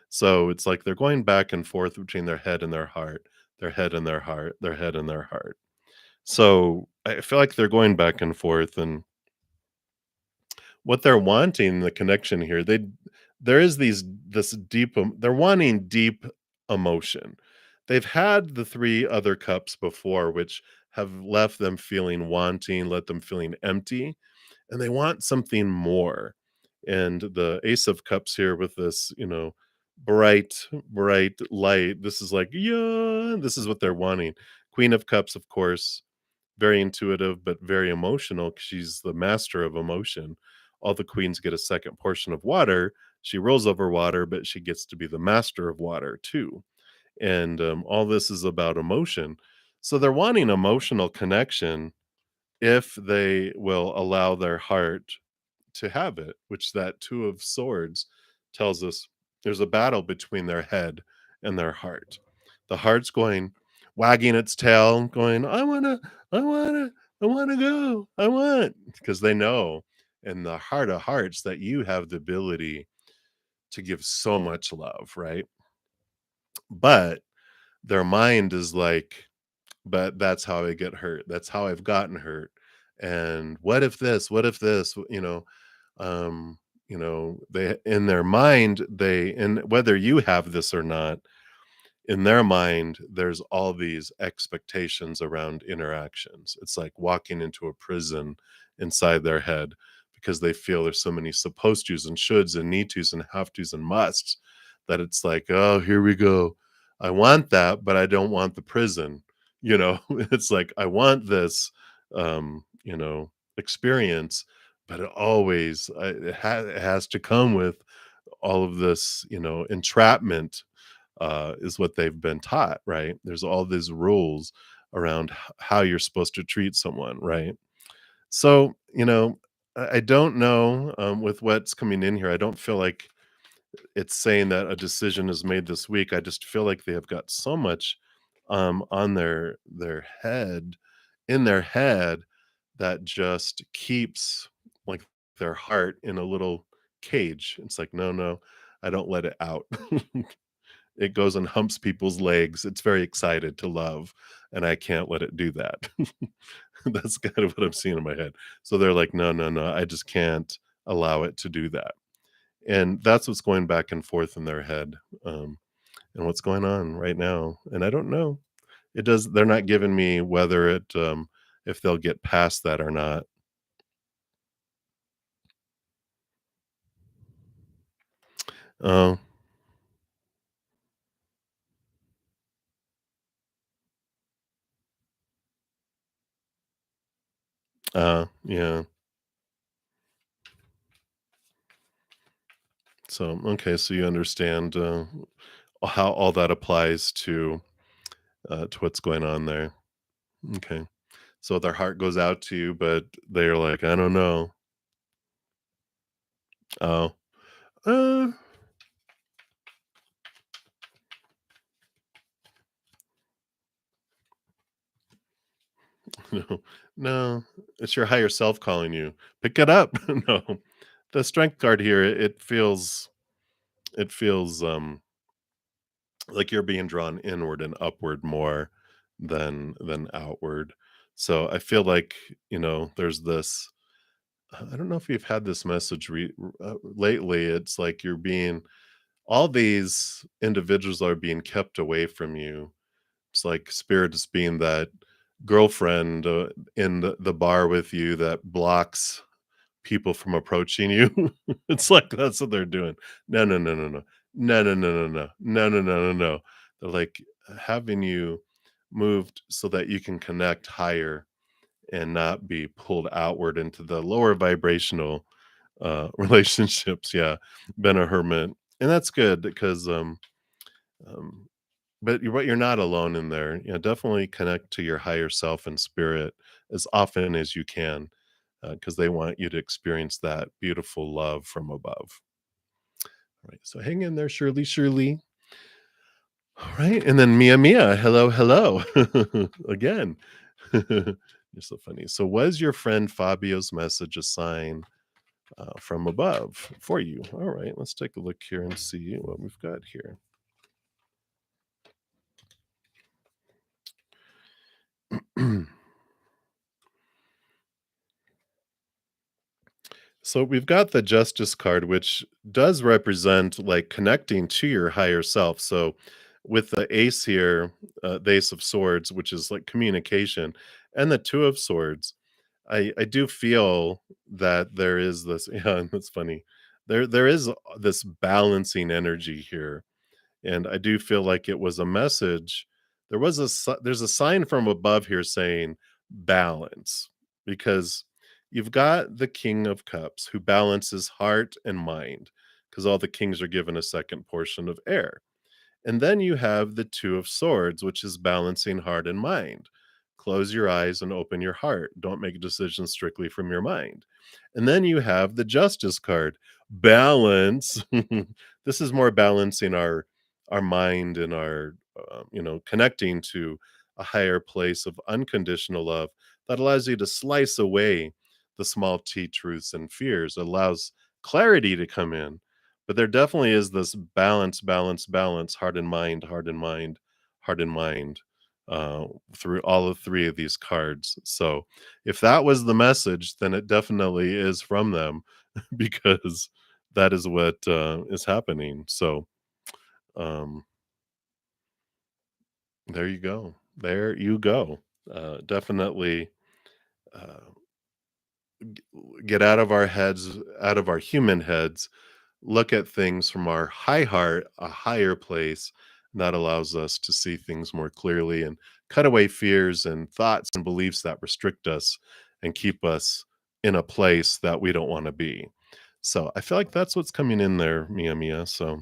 So it's like they're going back and forth between their head and their heart, their head and their heart, their head and their heart. So I feel like they're going back and forth, and what they're wanting, the connection here, there is this deep, they're wanting deep emotion. They've had the three other cups before, which have left them feeling wanting, let them feeling empty, and they want something more. And the Ace of Cups here with this, bright, bright light. This is like, yeah, this is what they're wanting. Queen of Cups, of course, very intuitive, but very emotional 'cause she's the master of emotion. All the queens get a second portion of water. She rolls over water, but she gets to be the master of water too. And all this is about emotion. So they're wanting emotional connection if they will allow their heart to have it, which that Two of Swords tells us there's a battle between their head and their heart. The heart's going, wagging its tail, going, I wanna, I wanna go, I want, because they know in the heart of hearts that you have the ability to give so much love, right? But their mind is like, but that's how I get hurt. That's how I've gotten hurt. And what if this? What if this? Um, they in their mind, and whether you have this or not, in their mind, there's all these expectations around interactions. It's like walking into a prison inside their head because they feel there's so many supposed tos and shoulds and need tos and have tos and musts that it's like, oh, here we go. I want that, but I don't want the prison. It's like I want this, experience, but it has to come with all of this, entrapment is what they've been taught, right? There's all these rules around how you're supposed to treat someone, right? So, I don't know with what's coming in here. I don't feel like it's saying that a decision is made this week. I just feel like they have got so much on their head, in their head, that just keeps like their heart in a little cage. It's like, no, no, I don't let it out. It goes and humps people's legs. It's very excited to love, and I can't let it do that. That's kind of what I'm seeing in my head. So they're like, "No, no, no, I just can't allow it to do that." And that's what's going back and forth in their head, and what's going on right now. And I don't know. They're not giving me whether if they'll get past that or not. Oh, yeah. So, okay, so you understand, how all that applies to what's going on there. Okay. So their heart goes out to you, but they're like, "I don't know." Oh, uh, no, no, it's your higher self calling you. Pick it up. No. The strength card here, it feels like you're being drawn inward and upward more than outward. So I feel like, there's this I don't know if you've had this message lately. It's like you're being all these individuals are being kept away from you. It's like spirit is being that girlfriend in the bar with you that blocks people from approaching you. It's like that's what they're doing. No, no, no, no, no. No, no, no, no, no. No, no, no, no, no. They're like having you moved so that you can connect higher and not be pulled outward into the lower vibrational relationships. Yeah. Been a hermit. And that's good because um but you're not alone in there. Definitely connect to your higher self and spirit as often as you can, because they want you to experience that beautiful love from above. Right. So hang in there, Shirley, Shirley. All right. And then Mia, Mia. Hello, hello. Again. You're so funny. So, was your friend Fabio's message a sign from above for you? All right. Let's take a look here and see what we've got here. So we've got the justice card, which does represent like connecting to your higher self. So with the ace here, the ace of swords, which is like communication, and the two of swords, I do feel that there is this. Yeah, that's funny. There is this balancing energy here, and I do feel like it was a message. There's a sign from above here saying balance, because you've got the King of Cups who balances heart and mind, because all the kings are given a second portion of air. And then you have the Two of Swords, which is balancing heart and mind. Close your eyes and open your heart. Don't make decisions strictly from your mind. And then you have the Justice card, balance. This is more balancing our mind and our connecting to a higher place of unconditional love that allows you to slice away the small t truths and fears. It allows clarity to come in, but there definitely is this balance, balance, balance, heart and mind, heart and mind, heart and mind, through all of three of these cards. So if that was the message, then it definitely is from them because that is what is happening. So um, there you go. There you go. Definitely uh, get out of our heads, out of our human heads, look at things from our high heart, a higher place, and that allows us to see things more clearly and cut away fears and thoughts and beliefs that restrict us and keep us in a place that we don't want to be. So I feel like that's what's coming in there, Mia Mia. So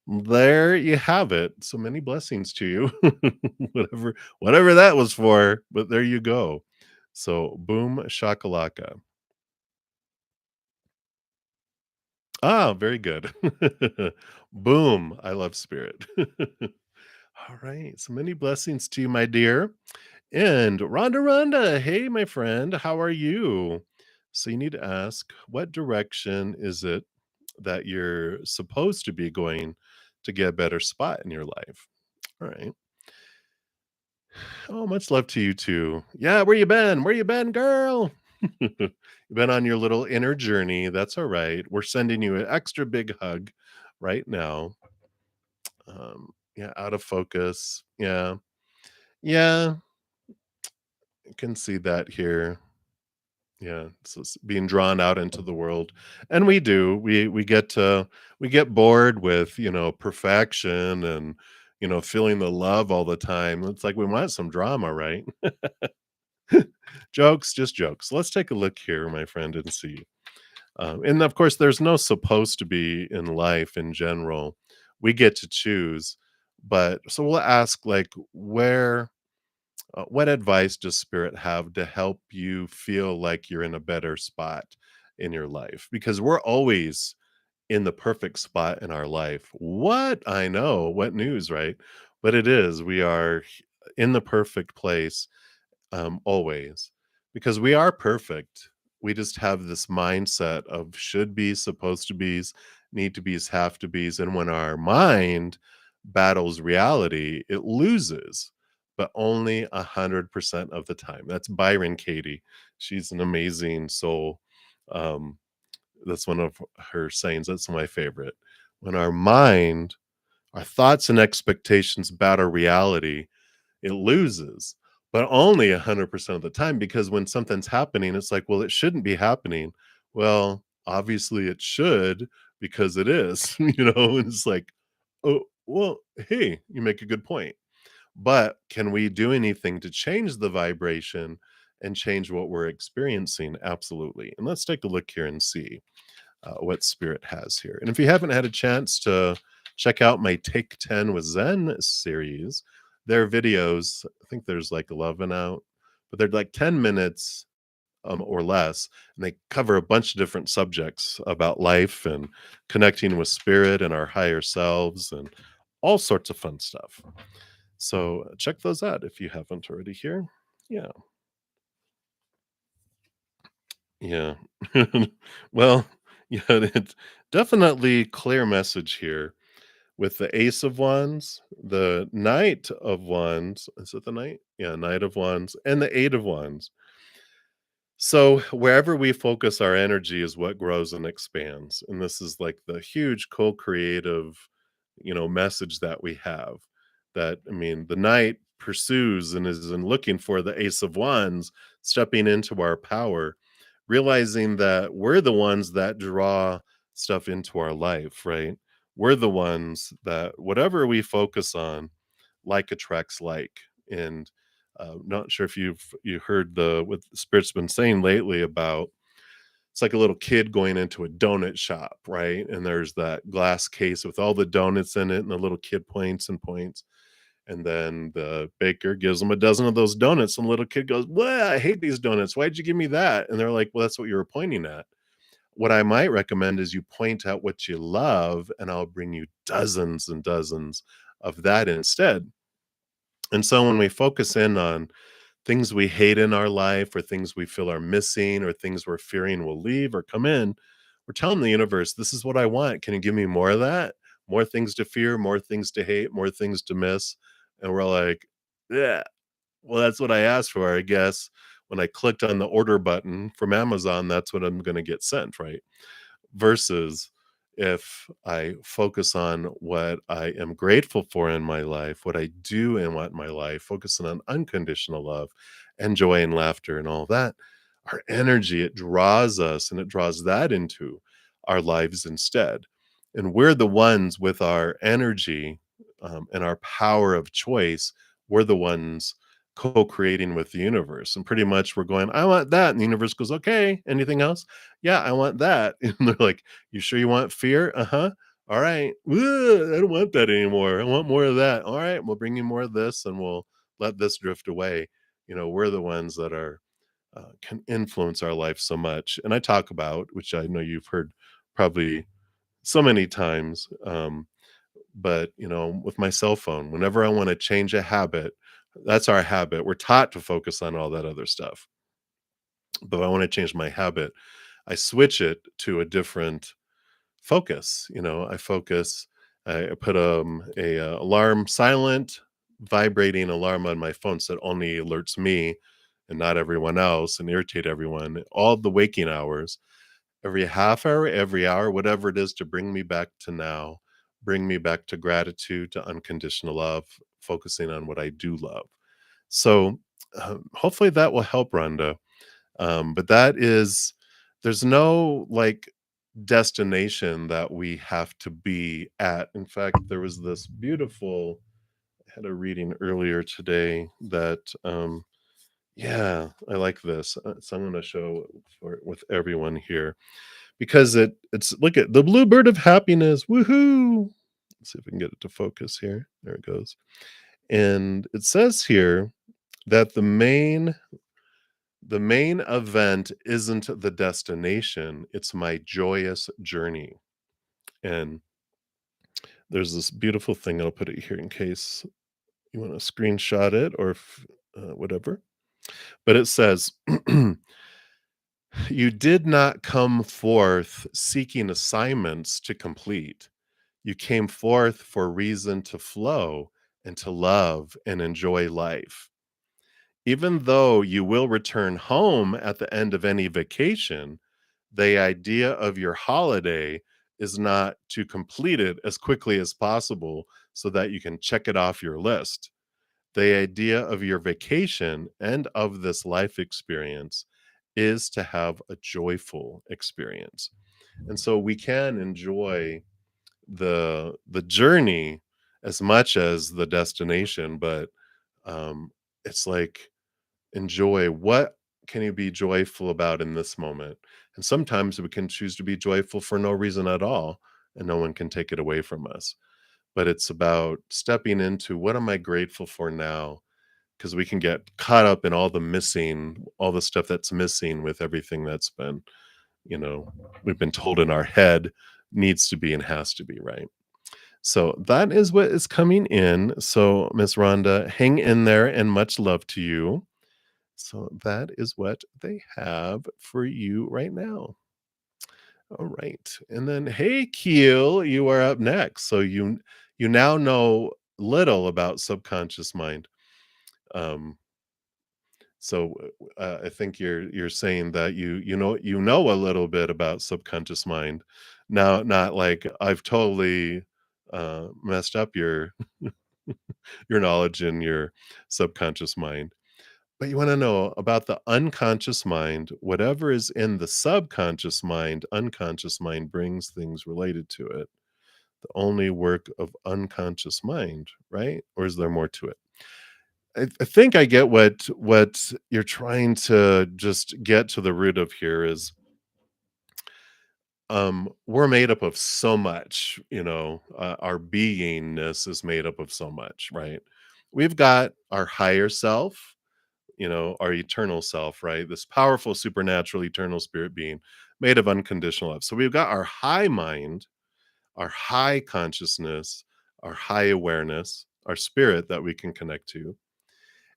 there you have it. So many blessings to you. Whatever that was for, but there you go. So boom shakalaka. Ah, very good. Boom. I love spirit. All right. So many blessings to you, my dear. And Rhonda, hey, my friend, how are you? So you need to ask, what direction is it that you're supposed to be going to get a better spot in your life? All right. Oh, much love to you too. Yeah, where you been? Where you been, girl? You've been on your little inner journey. That's all right. We're sending you an extra big hug right now. Yeah, out of focus. Yeah. Yeah, I can see that here. Yeah, so it's being drawn out into the world, and we do. We get bored with, perfection and, feeling the love all the time. It's like we want some drama, right? Jokes, just jokes. Let's take a look here, my friend, and see. And of course, there's no supposed to be in life in general. We get to choose, but so we'll ask, like, what advice does spirit have to help you feel like you're in a better spot in your life? Because we're always in the perfect spot in our life. What? I know. What news, right? But it is. We are in the perfect place always, because we are perfect. We just have this mindset of should be, supposed to be's, need to be's, have to be's. And when our mind battles reality, it loses, but only 100% of the time. That's Byron Katie. She's an amazing soul. Um, that's one of her sayings. That's my favorite. When our mind, our thoughts and expectations battle reality, it loses, but only 100% of the time, because when something's happening, it's like, well, it shouldn't be happening. Well, obviously it should, because it is, and it's like, oh, well, hey, you make a good point. But can we do anything to change the vibration and change what we're experiencing? Absolutely. And let's take a look here and see what Spirit has here. And if you haven't had a chance to check out my Take 10 with Zen series, their videos, I think there's like 11 out, but they're like 10 minutes or less. And they cover a bunch of different subjects about life and connecting with spirit and our higher selves and all sorts of fun stuff. So check those out if you haven't already here. Yeah. Yeah. Well, yeah, it's definitely clear message here with the Ace of Wands, the Knight of Wands. Is it the Knight? Yeah, Knight of Wands, and the Eight of Wands. So wherever we focus our energy is what grows and expands. And this is like the huge co-creative, message that we have. That I mean, the knight pursues and is in looking for the ace of wands, stepping into our power, realizing that we're the ones that draw stuff into our life, right? We're the ones that whatever we focus on, like attracts like. And not sure if you heard the what the spirit's been saying lately about it's like a little kid going into a donut shop, right? And there's that glass case with all the donuts in it, and the little kid points and points. And then the baker gives them a dozen of those donuts, and the little kid goes, "Well, I hate these donuts. Why'd you give me that?" And they're like, "Well, that's what you were pointing at. What I might recommend is you point out what you love, and I'll bring you dozens and dozens of that instead." And so when we focus in on things we hate in our life or things we feel are missing or things we're fearing will leave or come in, we're telling the universe, this is what I want. Can you give me more of that? More things to fear, more things to hate, more things to miss. And we're like, yeah, well, that's what I asked for, I guess. When I clicked on the order button from Amazon, that's what I'm going to get sent, right? Versus if I focus on what I am grateful for in my life, what I do and want in my life, focusing on unconditional love and joy and laughter and all that, our energy, it draws us and it draws that into our lives instead. And we're the ones with our energy and our power of choice, we're the ones co-creating with the universe. And pretty much we're going, I want that. And the universe goes, okay, anything else? Yeah, I want that. And they're like, you sure you want fear? Uh-huh. All right. Ugh, I don't want that anymore. I want more of that. All right, we'll bring you more of this and we'll let this drift away. We're the ones that are can influence our life so much. And I talk about, which I know you've heard probably so many times, but with my cell phone, whenever I want to change a habit, that's our habit. We're taught to focus on all that other stuff. But if I want to change my habit, I switch it to a different focus. I focus, I put a alarm silent, vibrating alarm on my phone so it only alerts me and not everyone else and irritate everyone. All the waking hours, every half hour, every hour, whatever it is to bring me back to now, bring me back to gratitude, to unconditional love, focusing on what I do love. So hopefully that will help, Rhonda. But that is there's no, like, destination that we have to be at. In fact, there was this beautiful I had a reading earlier today that, yeah, I like this. So I'm gonna show for with everyone here because it's look at the blue bird of happiness. Woohoo! Let's see if we can get it to focus here. There it goes. And it says here that the main event isn't the destination, it's my joyous journey. And there's this beautiful thing, I'll put it here in case you want to screenshot it or whatever. But it says, you did not come forth seeking assignments to complete. You came forth for reason to flow and to love and enjoy life. Even though you will return home at the end of any vacation, the idea of your holiday is not to complete it as quickly as possible so that you can check it off your list. The idea of your vacation and of this life experience is to have a joyful experience. And so we can enjoy the journey as much as the destination, but it's like enjoy what can you be joyful about in this moment? And sometimes we can choose to be joyful for no reason at all, and no one can take it away from us. But it's about stepping into what am I grateful for now? Because we can get caught up in all the stuff that's missing with everything that's been, you know, we've been told in our head needs to be and has to be, right? So that is what is coming in. So, Miss Rhonda, hang in there and much love to you. So that is what they have for you right now. All right. And then hey Keel, you are up next. So you now know little about subconscious mind. Um so I think you're saying that you know a little bit about subconscious mind. Now not like I've totally messed up your your knowledge in your subconscious mind. But you wanna know about the unconscious mind, whatever is in the subconscious mind, unconscious mind brings things related to it. The only work of unconscious mind, right? Or is there more to it? I think I get what you're trying to just get to the root of here is, we're made up of so much, our beingness is made up of so much, right? We've got our higher self, our eternal self, right? This powerful, supernatural, eternal spirit being made of unconditional love. So we've got our high mind, our high consciousness, our high awareness, our spirit that we can connect to.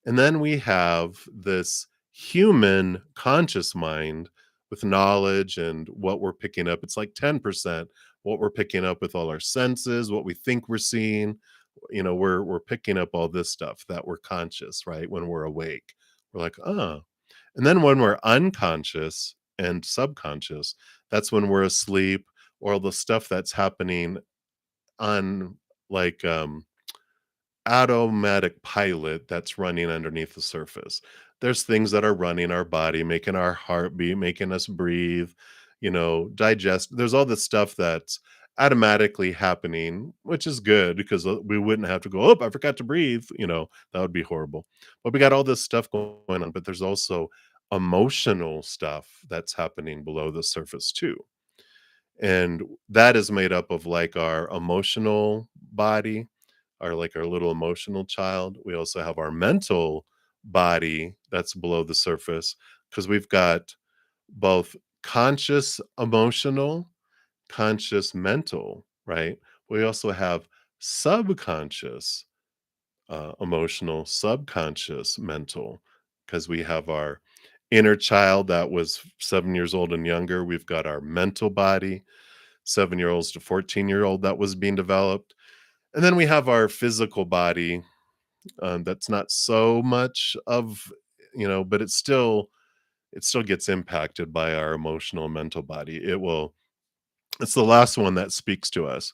And then we have this human conscious mind with knowledge and what we're picking up. It's like 10% what we're picking up with all our senses, what we think we're seeing. We're picking up all this stuff that we're conscious, right? When we're awake. We're like, oh. And then when we're unconscious and subconscious, that's when we're asleep or all the stuff that's happening on like automatic pilot that's running underneath the surface. There's things that are running our body, making our heart beat, making us breathe, digest. There's all this stuff that's automatically happening, which is good because we wouldn't have to go, oh, I forgot to breathe. That would be horrible. But we got all this stuff going on, but there's also emotional stuff that's happening below the surface too. And that is made up of like our emotional body, our little emotional child. We also have our mental body that's below the surface because we've got both conscious emotional, conscious mental, right? We also have subconscious emotional, subconscious mental because we have our inner child that was 7 years old and younger. We've got our mental body, 7 year olds to 14-year-old that was being developed. And then we have our physical body that's not so much of, but it still gets impacted by our emotional and mental body. It's the last one that speaks to us.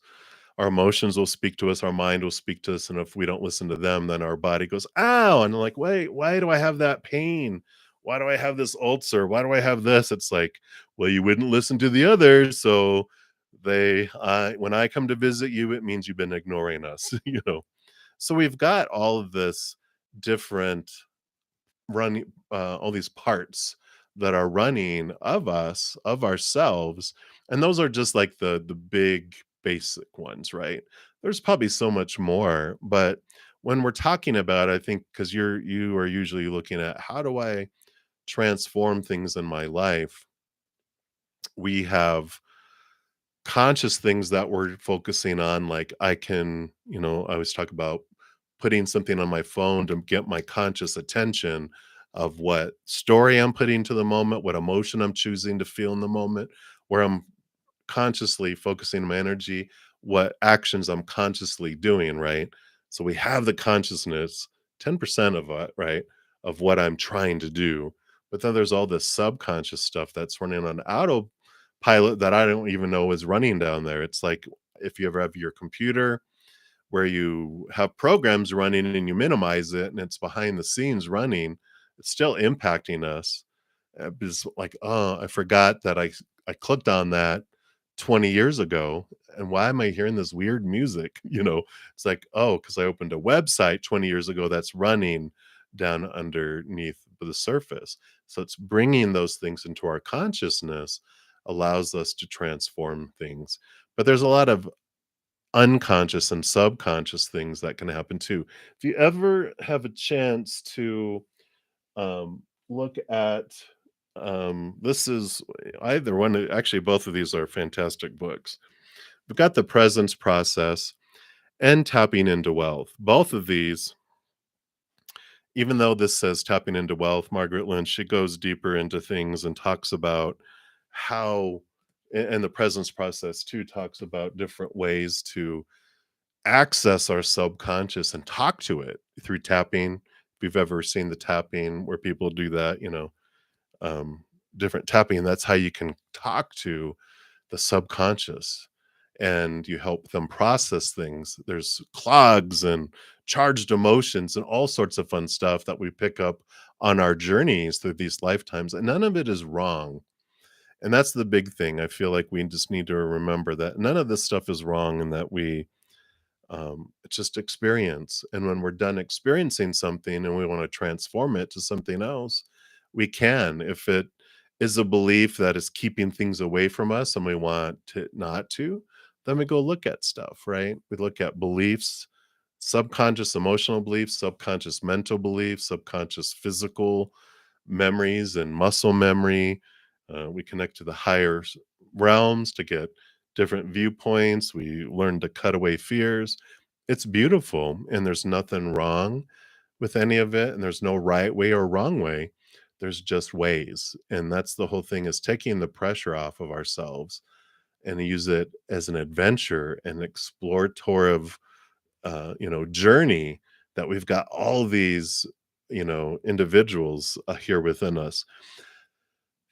Our emotions will speak to us, our mind will speak to us, and if we don't listen to them, then our body goes, "Ow!" And like, "Wait, why do I have that pain? why do I have this ulcer? Why do I have this? It's like, well, you wouldn't listen to the others, so when I come to visit you, it means you've been ignoring us, you know. So we've got all of this different running all these parts that are running of us, of ourselves, and those are just like the big basic ones, right? There's probably so much more, but when we're talking about, I think, because you are usually looking at how do I transform things in my life, we have conscious things that we're focusing on, like I can, I always talk about putting something on my phone to get my conscious attention of what story I'm putting to the moment, what emotion I'm choosing to feel in the moment, where I'm consciously focusing my energy, what actions I'm consciously doing, right? So we have the consciousness, 10% of it, right? Of what I'm trying to do. But then there's all this subconscious stuff that's running on autopilot that I don't even know is running down there. It's like if you ever have your computer where you have programs running and you minimize it and it's behind the scenes running, it's still impacting us. Because like, oh, I forgot that I clicked on that 20 years ago, and why am I hearing this weird music? It's like, oh, because I opened a website 20 years ago that's running down underneath the surface. So it's bringing those things into our consciousness allows us to transform things. But there's a lot of unconscious and subconscious things that can happen too. If you ever have a chance to look at this is either one, actually both of these are fantastic books. We've got The Presence Process and Tapping into Wealth. Both of these, even though this says tapping into wealth, Margaret Lynch, it goes deeper into things and talks about how, and the presence process too talks about different ways to access our subconscious and talk to it through tapping. If you've ever seen the tapping where people do that, um, different tapping, that's how you can talk to the subconscious and you help them process things. There's clogs and charged emotions and all sorts of fun stuff that we pick up on our journeys through these lifetimes, and none of it is wrong. And that's the big thing. I feel like we just need to remember that none of this stuff is wrong and that it's just experience. And when we're done experiencing something and we want to transform it to something else, we can. If it is a belief that is keeping things away from us and we want it not to, then we go look at stuff, right? We look at beliefs, subconscious emotional beliefs, subconscious mental beliefs, subconscious physical memories and muscle memory. We connect to the higher realms to get different viewpoints. We learn to cut away fears. It's beautiful, and there's nothing wrong with any of it, and there's no right way or wrong way. There's just ways, and that's the whole thing, is taking the pressure off of ourselves and use it as an adventure and explorative journey, that we've got all these individuals here within us.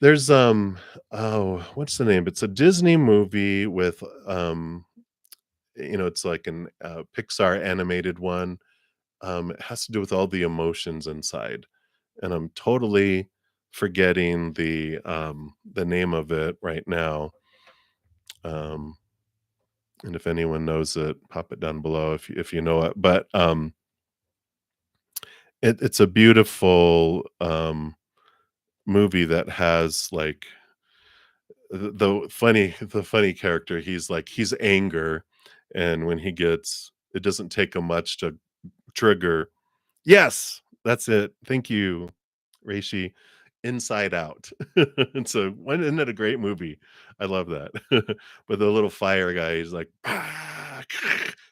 There's oh, what's the name? It's a Disney movie with it's like an Pixar animated one. It has to do with all the emotions inside, and I'm totally forgetting the name of it right now. Um, and if anyone knows it, pop it down below if you know it. But it's a beautiful movie that has like the funny character. He's anger, and when he gets, it doesn't take him much to trigger. Yes, that's it. Thank you, Reishi. Inside Out. And so, isn't it a great movie? I love that. But the little fire guy, he's like,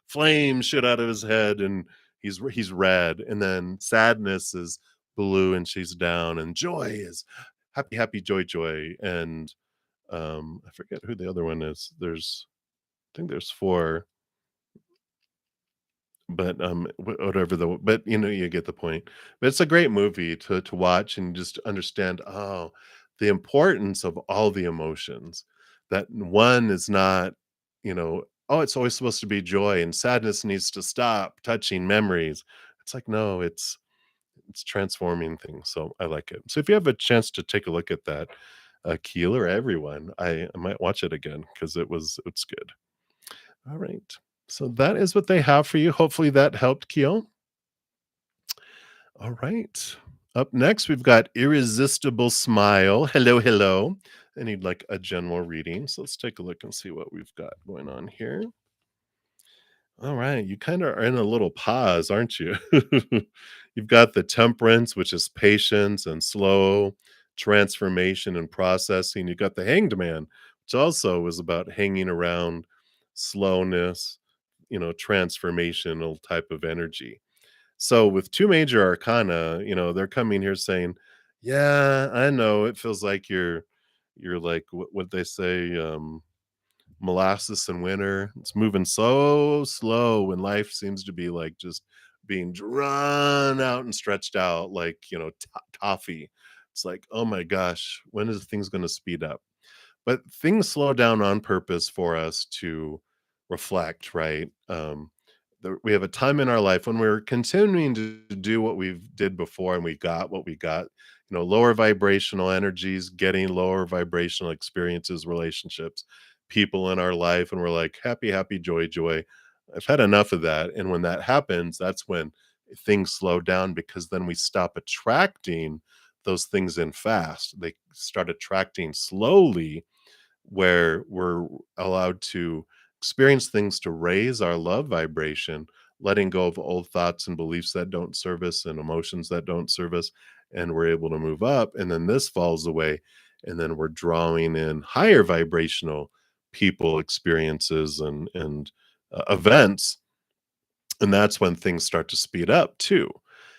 flames shoot out of his head, and he's red. And then sadness is blue, and she's down, and joy is happy, happy, joy, joy. And I forget who the other one is. I think there's four, but whatever but you get the point. But it's a great movie to watch and just understand, oh, the importance of all the emotions. That one is not, oh, it's always supposed to be joy, and sadness needs to stop touching memories. It's like, no, it's transforming things, so I like it. So if you have a chance to take a look at that, Keel or everyone, I might watch it again because it's good. All right. So that is what they have for you. Hopefully that helped, Keel. All right. Up next, we've got Irresistible Smile. Hello, hello. I need like a general reading. So let's take a look and see what we've got going on here. All right. You kind of are in a little pause, aren't you? You've got the temperance, which is patience and slow transformation and processing. You got the hanged man, which also is about hanging around, slowness, transformational type of energy. So with 2 major arcana, they're coming here saying, "Yeah, I know it feels like you're like what they say, molasses in winter. It's moving so slow when life seems to be like just being drawn out and stretched out like, toffee. It's like, oh my gosh, when is things going to speed up? But things slow down on purpose for us to reflect, right? We have a time in our life when we're continuing to do what we did before and we got what we got, lower vibrational energies, getting lower vibrational experiences, relationships, people in our life. And we're like, happy, happy, joy, joy. I've had enough of that. And when that happens, that's when things slow down because then we stop attracting those things in fast. They start attracting slowly where we're allowed to experience things to raise our love vibration, letting go of old thoughts and beliefs that don't serve us and emotions that don't serve us. And we're able to move up. And then this falls away. And then we're drawing in higher vibrational people, experiences, and events, and that's when things start to speed up too.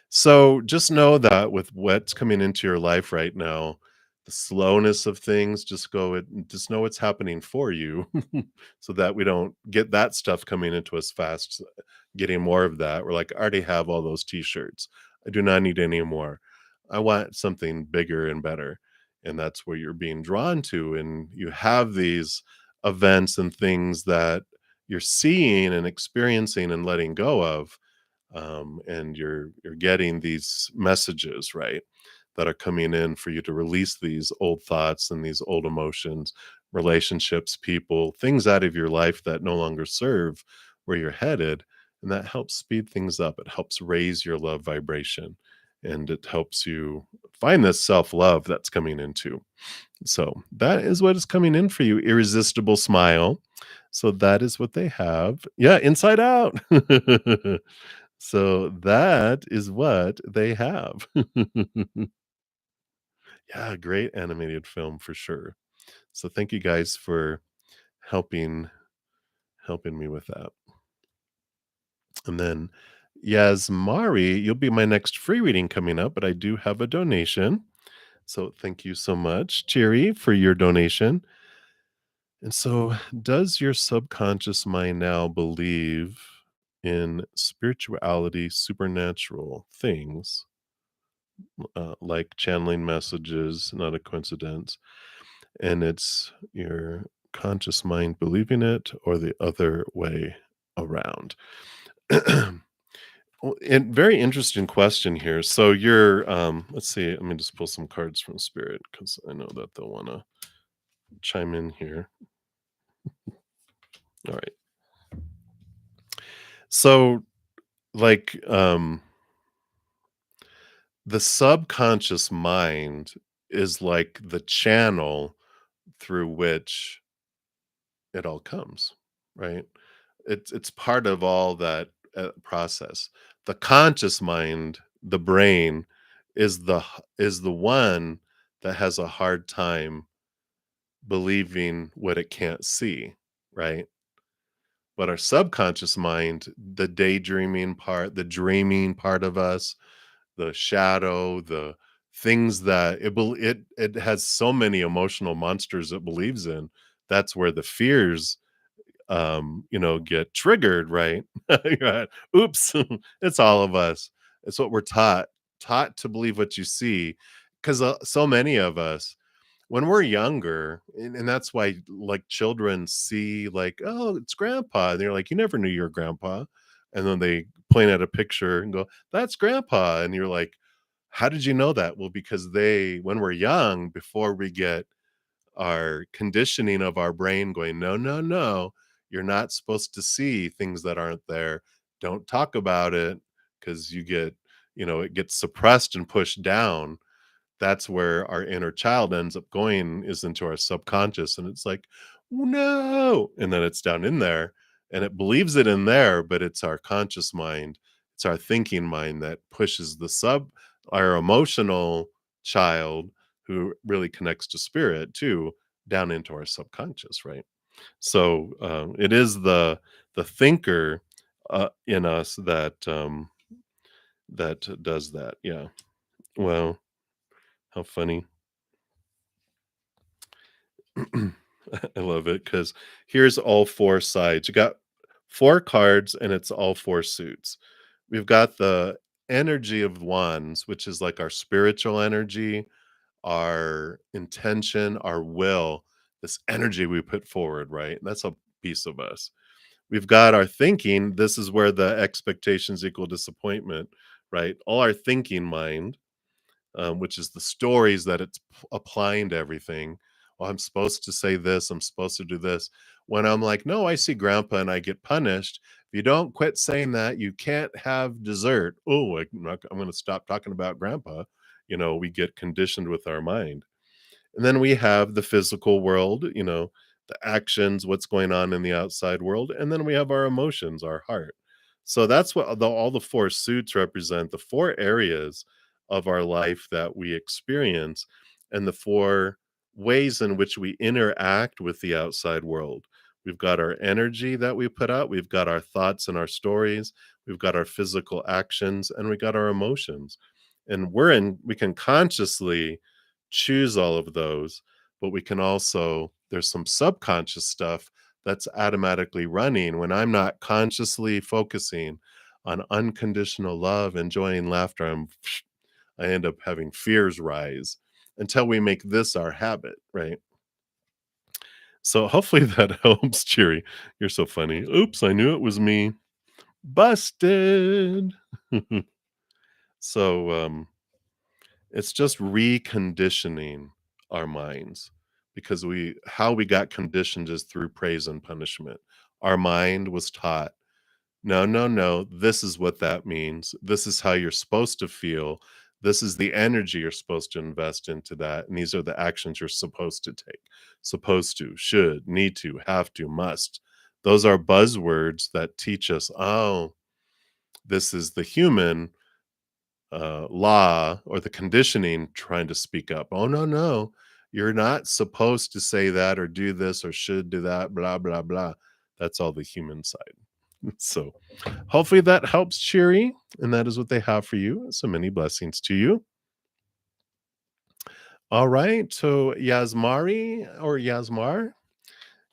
So just know that with what's coming into your life right now, the slowness of things, just know what's happening for you so that we don't get that stuff coming into us fast, getting more of that. We're like, I already have all those t-shirts. I do not need any more. I want something bigger and better. And that's where you're being drawn to. And you have these events and things that you're seeing and experiencing and letting go of, and you're getting these messages, right, that are coming in for you to release these old thoughts and these old emotions, relationships, people, things out of your life that no longer serve where you're headed. And that helps speed things up. It helps raise your love vibration, and it helps you find this self-love that's coming into. So that is what is coming in for you. Irresistible Smile. So that is what they have. Yeah, Inside Out. So that is what they have. Yeah, great animated film for sure. So thank you guys for helping helping me with that. And then Yasmari, you'll be my next free reading coming up, but I do have a donation. So thank you so much, Cheery, for your donation. And so, does your subconscious mind now believe in spirituality, supernatural things, like channeling messages, not a coincidence? And it's your conscious mind believing it or the other way around? Well, and very interesting question here. So, let's see, let me just pull some cards from Spirit because I know that they'll want to chime in here. All right. So, like, the subconscious mind is like the channel through which it all comes, right? It's part of all that process. The conscious mind, the brain, is the one that has a hard time believing what it can't see, right? But our subconscious mind, the daydreaming part, the dreaming part of us, the shadow, the things that it has so many emotional monsters it believes in. That's where the fears, get triggered, right? Yeah. Oops, it's all of us. It's what we're taught to believe what you see, because so many of us when we're younger, and that's why like children see like, oh, it's grandpa, and they're like, you never knew your grandpa, and then they point at a picture and go, that's grandpa, and you're like, How did you know that? Well, because when we're young, before we get our conditioning of our brain going, no, no, no, you're not supposed to see things that aren't there. Don't talk about it because it gets suppressed and pushed down. That's where our inner child ends up going, is into our subconscious, and it's like, "No," and then it's down in there, and it believes it in there, but it's our conscious mind, it's our thinking mind that pushes our emotional child, who really connects to spirit too, down into our subconscious, right? So, it is the thinker, in us that does that, yeah. Well, how funny. I love it because here's all four sides. You got four cards, and it's all four suits. We've got the energy of wands, which is like our spiritual energy, our intention, our will, this energy we put forward, right? That's a piece of us. We've got our thinking. This is where the expectations equal disappointment, right? All our thinking mind, which is the stories that it's applying to everything. Well, I'm supposed to say this. I'm supposed to do this. When I'm like, no, I see grandpa and I get punished. If you don't quit saying that, you can't have dessert. Oh, I'm going to stop talking about grandpa. We get conditioned with our mind. And then we have the physical world, the actions, what's going on in the outside world. And then we have our emotions, our heart. So that's what all the four suits represent, the four areas of our life that we experience, and the four ways in which we interact with the outside world. We've got our energy that we put out, we've got our thoughts and our stories, we've got our physical actions, and we got our emotions. And we can consciously choose all of those, but we can also there's some subconscious stuff that's automatically running when I'm not consciously focusing on unconditional love, enjoying laughter. I end up having fears rise until we make this our habit, right? So hopefully that helps, Cheery. You're so funny. Oops, I knew it was me. Busted. So it's just reconditioning our minds because how we got conditioned is through praise and punishment. Our mind was taught, no, no, no, this is what that means. This is how you're supposed to feel. This is the energy you're supposed to invest into that. And these are the actions you're supposed to take. Supposed to, should, need to, have to, must. Those are buzzwords that teach us, oh, this is the human law or the conditioning trying to speak up. Oh, no, no, you're not supposed to say that or do this or should do that, blah, blah, blah. That's all the human side. So hopefully that helps, Cheery. And that is what they have for you. So many blessings to you. All right. So Yasmari or Yasmar,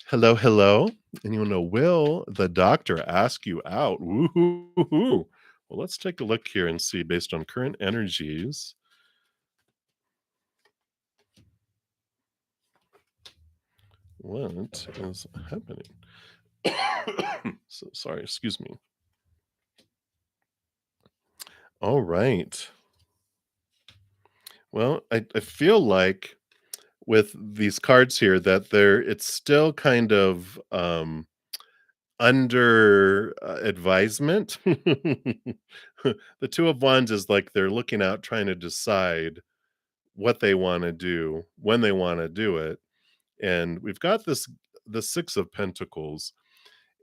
hello, hello. And will the doctor ask you out? Woo-hoo-hoo. Well, let's take a look here and see based on current energies. What is happening? So sorry, excuse me. All right. Well, I feel like with these cards here that it's still kind of under advisement. The two of wands is like they're looking out trying to decide what they want to do, when they want to do it. And we've got the six of pentacles.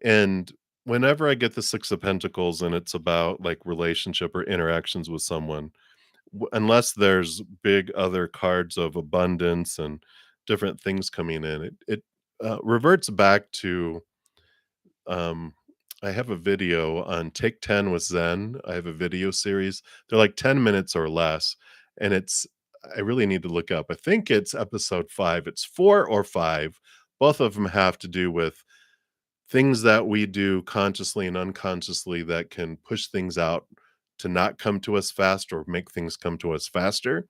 And whenever I get the six of pentacles and it's about like relationship or interactions with someone, unless there's big other cards of abundance and different things coming in, it reverts back to um I have a video on Take 10 with Zen. I have a video series. They're like 10 minutes or less. And I really need to look up. I think it's episode 5. It's 4 or 5. Both of them have to do with things that we do consciously and unconsciously that can push things out to not come to us fast or make things come to us faster.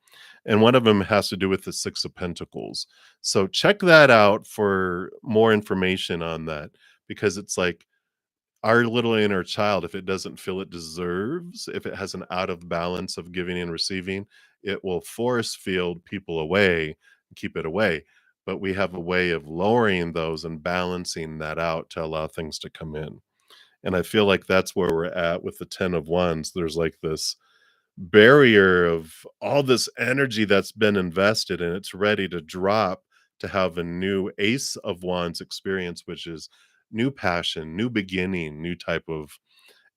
And one of them has to do with the Six of Pentacles. So check that out for more information on that because it's like our little inner child, if it doesn't feel it deserves, if it has an out of balance of giving and receiving, it will force field people away, keep it away. But we have a way of lowering those and balancing that out to allow things to come in. And I feel like that's where we're at with the 10 of wands. There's like this barrier of all this energy that's been invested and it's ready to drop to have a new ace of wands experience, which is new passion, new beginning, new type of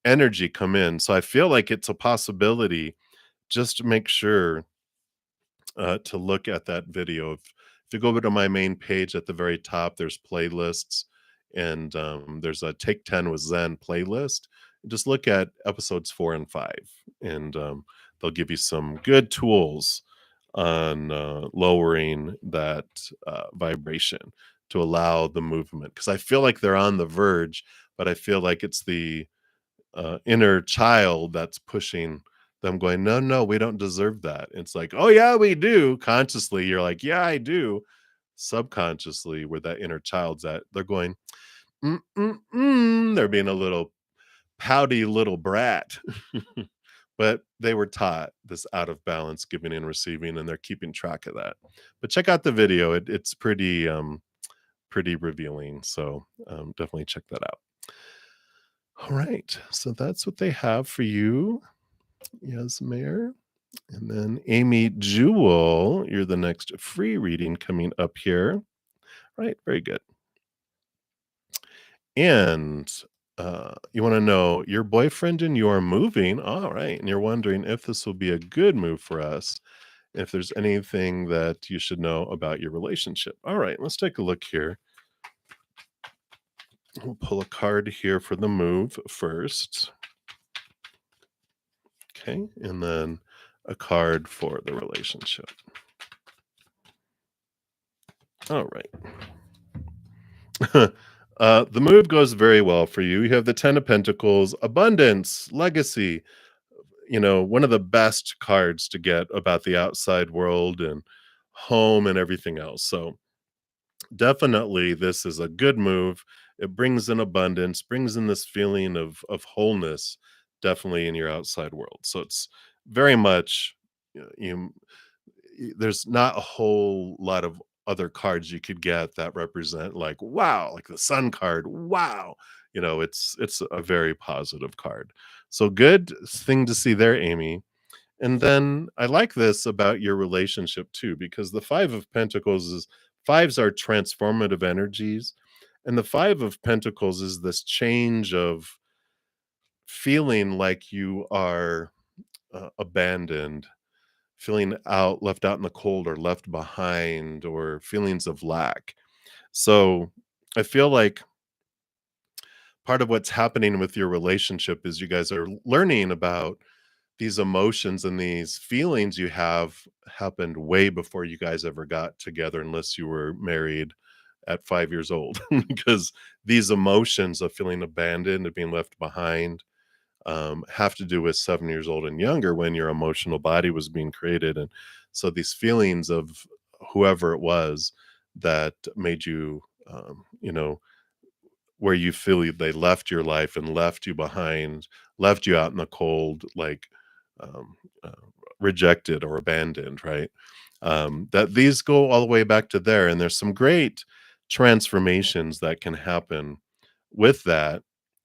energy come in. So I feel like it's a possibility. Just to make sure to look at that video. If you go over to my main page at the very top, there's playlists, and there's a Take 10 with Zen playlist. Just look at episodes 4 and 5, and they'll give you some good tools on lowering that vibration to allow the movement. Because I feel like they're on the verge, but I feel like it's the inner child that's pushing them going, "No, no, we don't deserve that." It's like, "Oh, yeah, we do." Consciously, you're like, "Yeah, I do." Subconsciously, where that inner child's at, they're going, "Mm, mm, mm." They're being a little pouty little brat. But they were taught this out of balance giving and receiving, and they're keeping track of that. But check out the video. It's pretty revealing. So definitely check that out. All right. So that's what they have for you. Yes, Mayor. And then Amy Jewel, you're the next free reading coming up here. Right, very good. And you want to know your boyfriend and you are moving. All right. And you're wondering if this will be a good move for us, if there's anything that you should know about your relationship. All right, let's take a look here. We'll pull a card here for the move first. Okay. And then a card for the relationship. All right. The move goes very well for you. You have the 10 of Pentacles, abundance, legacy, one of the best cards to get about the outside world and home and everything else. So, definitely this is a good move. It brings in abundance, brings in this feeling of wholeness definitely in your outside world. So it's very much you there's not a whole lot of other cards you could get that represent like wow, like the sun card. Wow. It's a very positive card. So good thing to see there, Amy. And then I like this about your relationship too, because the 5 of Pentacles is fives are transformative energies. And the 5 of Pentacles is this change of feeling like you are abandoned, feeling left out in the cold or left behind, or feelings of lack. So I feel like part of what's happening with your relationship is you guys are learning about these emotions and these feelings you have happened way before you guys ever got together, unless you were married at 5 years old. Because these emotions of feeling abandoned and being left behind have to do with 7 years old and younger when your emotional body was being created. And so these feelings of whoever it was that made you, where you feel they left your life and left you behind, left you out in the cold, like um, uh, rejected or abandoned, right? That these go all the way back to there, and there's some great transformations that can happen with that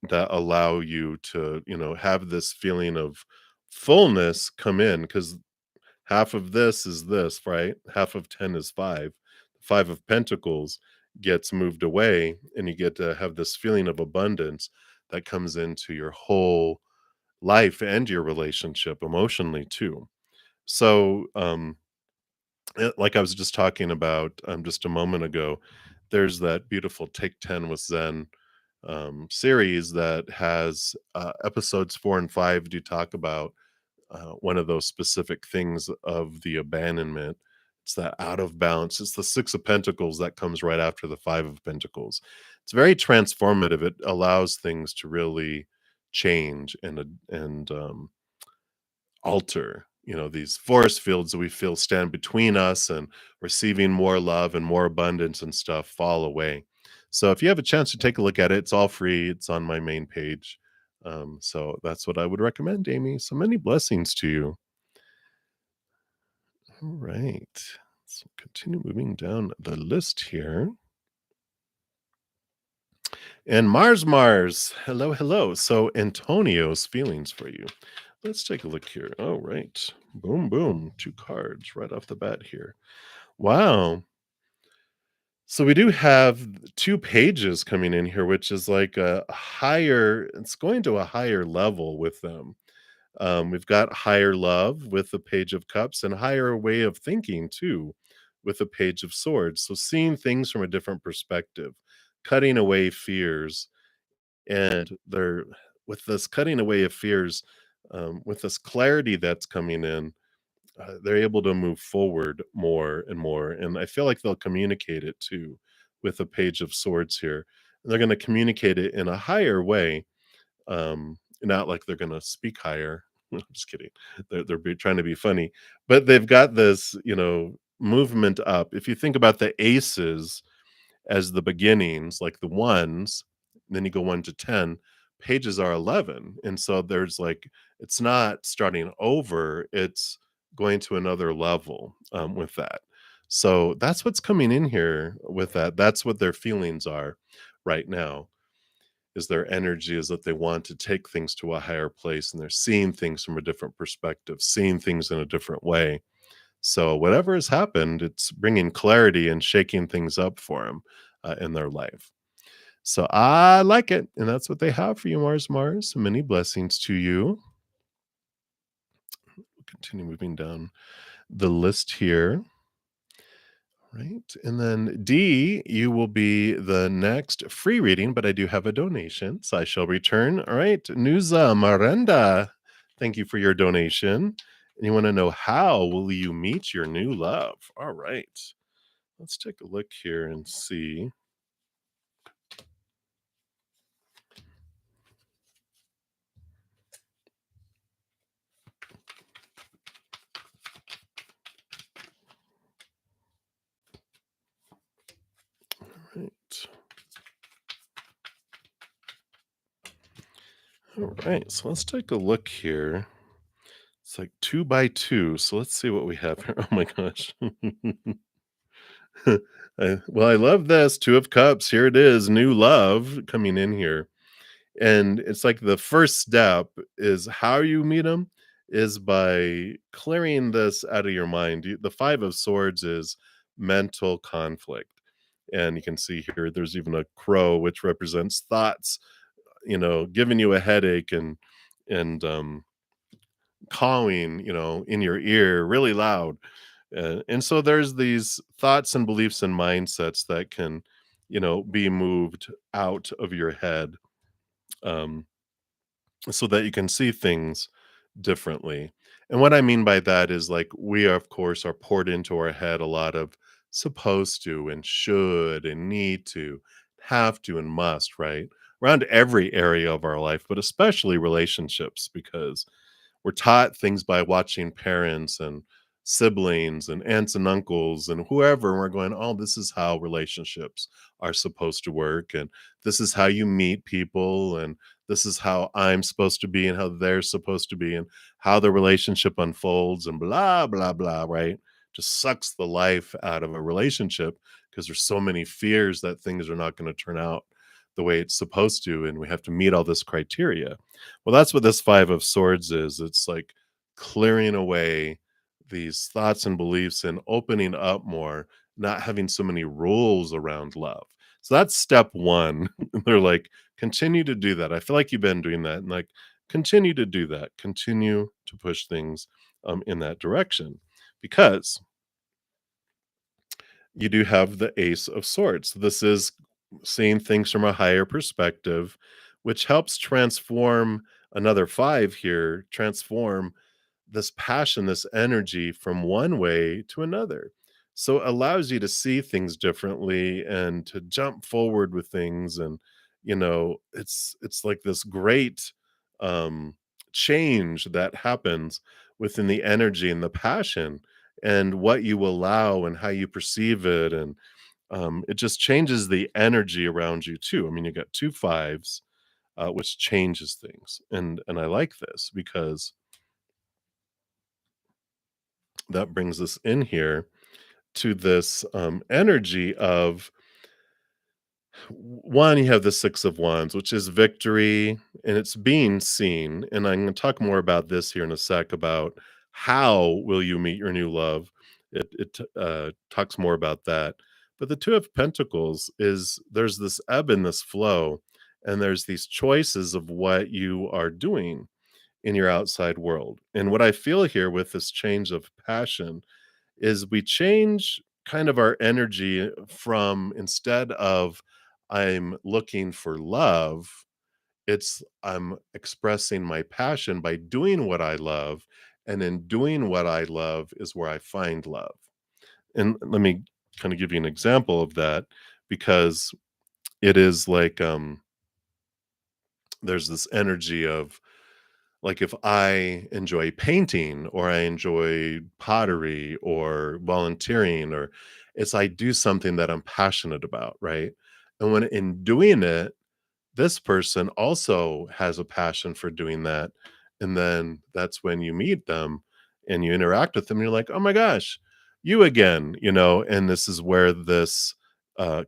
that allow you to, have this feeling of fullness come in because half of this is this, right? Half of 10 is 5. 5 of Pentacles gets moved away, and you get to have this feeling of abundance that comes into your whole life and your relationship emotionally too. So, like I was just talking about just a moment ago, there's that beautiful Take 10 with Zen series that has episodes 4 and 5 do talk about one of those specific things of the abandonment. It's that out of balance. It's the 6 of Pentacles that comes right after the 5 of Pentacles. It's very transformative. It allows things to really change and alter. These force fields that we feel stand between us and receiving more love and more abundance and stuff fall away. So if you have a chance to take a look at it, it's all free. It's on my main page. So that's what I would recommend, Amy. So many blessings to you. All right. So continue moving down the list here. And Mars, hello, hello. So Antonio's feelings for you. Let's take a look here. All right. Boom, boom. Two cards right off the bat here. Wow. So we do have two pages coming in here, which is like a higher, it's going to a higher level with them. We've got higher love with the Page of Cups and higher way of thinking too with the Page of Swords. So seeing things from a different perspective, cutting away fears, and they're with this cutting away of fears, with this clarity that's coming in, they're able to move forward more and more. And I feel like they'll communicate it too with the Page of Swords here. And they're going to communicate it in a higher way, not like they're gonna speak higher. I'm just kidding. Trying to be funny, but they've got this, movement up. If you think about the aces as the beginnings, like the ones, then you go 1 to 10, pages are 11, and so there's like it's not starting over, it's going to another level, with that. So that's what's coming in here with that. That's what their feelings are right now. Is their energy is that they want to take things to a higher place and they're seeing things from a different perspective, seeing things in a different way. So whatever has happened, it's bringing clarity and shaking things up for them in their life. So I like it, and that's what they have for you, Mars. Many blessings to you. Continue moving down the list here. Right. And then D, you will be the next free reading, but I do have a donation, so I shall return. All right. Nuza Marenda, thank you for your donation. And you want to know how will you meet your new love? All right. Let's take a look here and see. Right. All right. So let's take a look here. It's like 2 by 2. So let's see what we have here. Oh my gosh. Well, I love this. Two of Cups. Here it is. New love coming in here. And it's like the first step is how you meet them is by clearing this out of your mind. The 5 of Swords is mental conflict. And you can see here, there's even a crow, which represents thoughts, giving you a headache and cawing, in your ear really loud. And so there's these thoughts and beliefs and mindsets that can, be moved out of your head. Um, so that you can see things differently. And what I mean by that is like we of course are poured into our head a lot of supposed to and should and need to, have to and must, right? Around every area of our life, but especially relationships because we're taught things by watching parents and siblings and aunts and uncles and whoever. And we're going, oh, this is how relationships are supposed to work. And this is how you meet people. And this is how I'm supposed to be and how they're supposed to be and how the relationship unfolds and blah, blah, blah, right? Just sucks the life out of a relationship because there's so many fears that things are not going to turn out the way it's supposed to. And we have to meet all this criteria. Well, that's what this 5 of Swords is. It's like clearing away these thoughts and beliefs and opening up more, not having so many rules around love. So that's step one. They're like, continue to do that. I feel like you've been doing that. And like, continue to do that. Continue to push things in that direction because you do have the Ace of Swords. This is seeing things from a higher perspective, which helps transform another 5 here, transform this passion, this energy from one way to another. So it allows you to see things differently and to jump forward with things. And, it's like this great um, change that happens within the energy and the passion and what you allow and how you perceive it. And it just changes the energy around you too. I mean, you got 2 fives, which changes things, and I like this because that brings us in here to this energy of one, you have the Six of Wands, which is victory and it's being seen. And I'm going to talk more about this here in a sec about how will you meet your new love. It talks more about that. But the Two of Pentacles is there's this ebb and this flow, and there's these choices of what you are doing in your outside world. And what I feel here with this change of passion is we change kind of our energy from instead of I'm looking for love, it's I'm expressing my passion by doing what I love. And in doing what I love is where I find love. And let me kind of give you an example of that because it is like there's this energy of like if I enjoy painting or I enjoy pottery or volunteering or it's I do something that I'm passionate about, right? And when in doing it, this person also has a passion for doing that. And then that's when you meet them and you interact with them, and you're like, oh my gosh, you again, and this is where this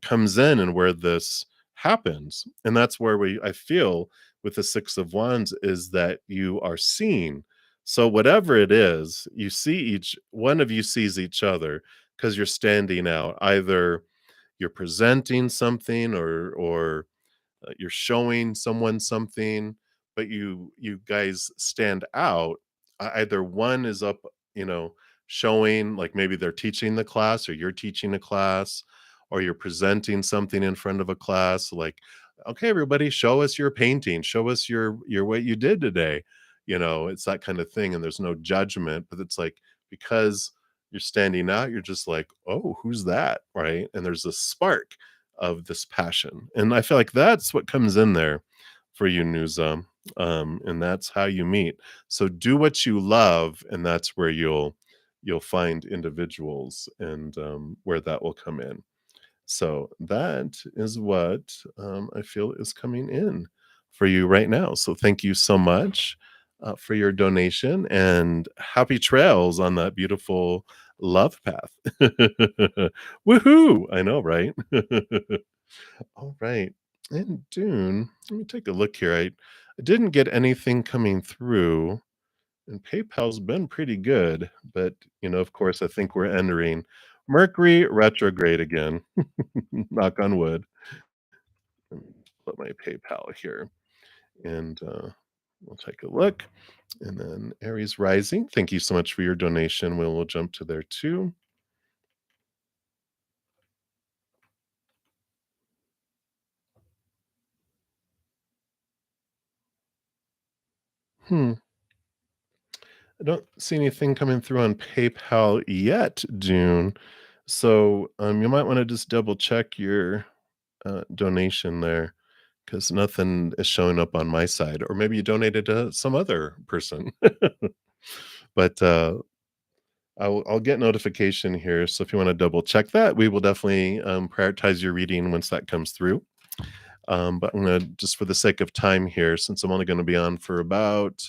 comes in and where this happens. And that's where I feel with the Six of Wands is that you are seen. So whatever it is, you see each one of you sees each other because you're standing out. Either you're presenting something or you're showing someone something, but you guys stand out. Either one is up, showing like maybe they're teaching the class or you're teaching a class or you're presenting something in front of a class like okay everybody show us your painting, show us your what you did today. It's that kind of thing and there's no judgment, but it's like because you're standing out, you're just like, oh, who's that, right? And there's a spark of this passion. And I feel like that's what comes in there for you, Nuza. And that's how you meet. So do what you love, and that's where you'll find individuals and where that will come in. So that is what I feel is coming in for you right now. So thank you so much for your donation and happy trails on that beautiful love path. Woohoo! I know, right? All right. And Dune, let me take a look here. I didn't get anything coming through, and PayPal's been pretty good, but of course, I think we're entering Mercury retrograde again. Knock on wood. Let me put my PayPal here, and we'll take a look. And then Aries Rising, thank you so much for your donation. We'll jump to there too. Hmm. I don't see anything coming through on PayPal yet, June. So you might want to just double check your donation there because nothing is showing up on my side. Or maybe you donated to some other person. But I'll get notification here. So if you want to double check that, we will definitely prioritize your reading once that comes through. But I'm going to, just for the sake of time here, since I'm only going to be on for about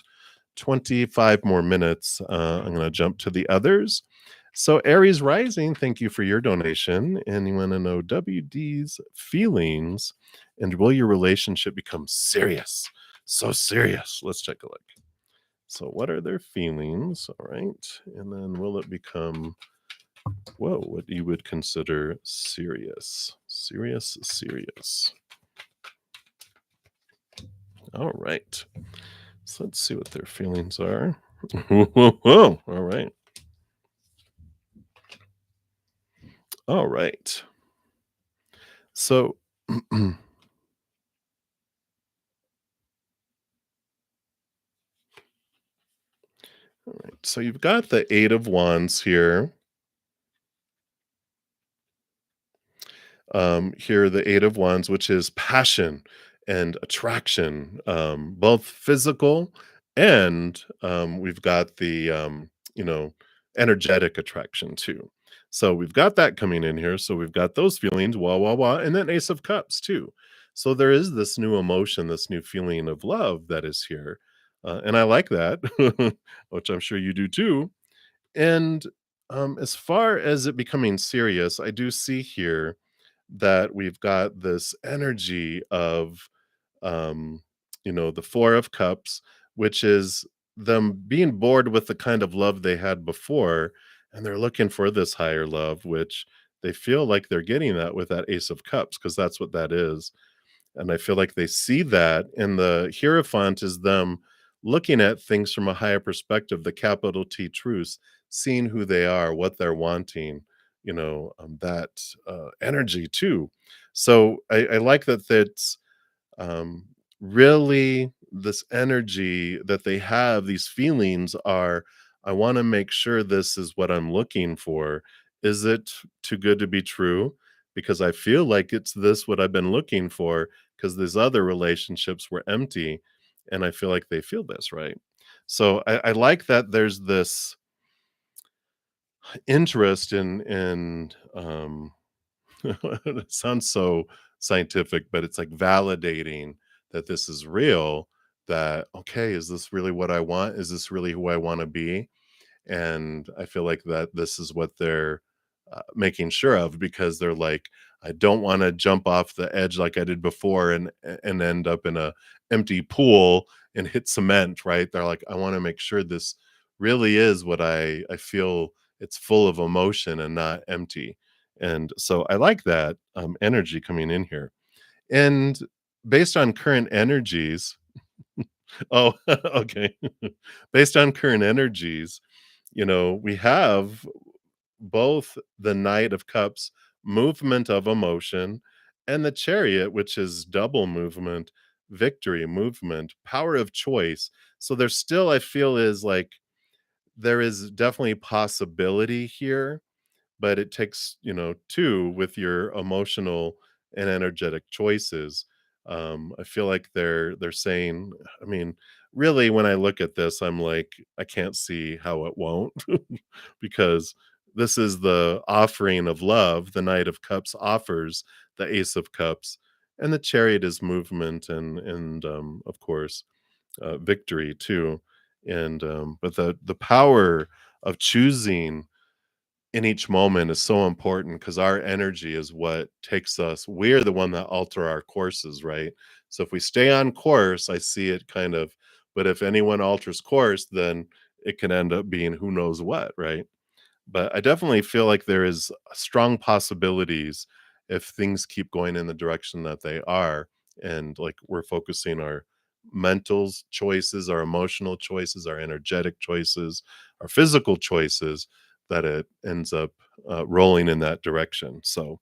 25 more minutes, I'm going to jump to the others. So, Aries Rising, thank you for your donation. And you want to know WD's feelings and will your relationship become serious? So serious. Let's take a look. So, what are their feelings? All right. And then will it become, whoa, what you would consider serious? Serious, serious. All right. So let's see what their feelings are. Whoa. All right. All right. So, all right. So you've got the Eight of Wands here. Here, the Eight of Wands, which is passion and attraction, both physical and we've got the, energetic attraction too. So we've got that coming in here. So we've got those feelings, wah, wah, wah, and then Ace of Cups too. So there is this new emotion, this new feeling of love that is here. And I like that, which I'm sure you do too. And as far as it becoming serious, I do see here that we've got this energy of um, the Four of Cups, which is them being bored with the kind of love they had before, and they're looking for this higher love, which they feel like they're getting that with that Ace of Cups, because that's what that is. And I feel like they see that, and the Hierophant is them looking at things from a higher perspective, the capital T truths, seeing who they are, what they're wanting, that energy too. So I like that that's um, really this energy that they have, these feelings are, I want to make sure this is what I'm looking for. Is it too good to be true? Because I feel like it's this what I've been looking for, because these other relationships were empty, and I feel like they feel this, right? So I like that there's this interest in it sounds so scientific, but it's like validating that this is real, that, okay, is this really what I want? Is this really who I want to be? And I feel like that this is what they're making sure of, because they're like, I don't want to jump off the edge like I did before and end up in a empty pool and hit cement, right? They're like, I want to make sure this really is what I feel, it's full of emotion and not empty. And so I like that energy coming in here. And based on current energies, oh, okay. Based on current energies, we have both the Knight of Cups, movement of emotion, and the Chariot, which is double movement, victory, movement, power of choice. So there's still, I feel, is like there is definitely possibility here, but it takes, two with your emotional and energetic choices. I feel like they're saying, I mean, really, when I look at this, I'm like, I can't see how it won't, because this is the offering of love. The Knight of Cups offers the Ace of Cups, and the Chariot is movement and of course victory too. And but the power of choosing in each moment is so important, because our energy is what takes us, we're the one that alter our courses, right? So if we stay on course, I see it kind of, but if anyone alters course, then it can end up being who knows what, right? But I definitely feel like there is strong possibilities if things keep going in the direction that they are, and like we're focusing our mental choices, our emotional choices, our energetic choices, our physical choices, that it ends up rolling in that direction. So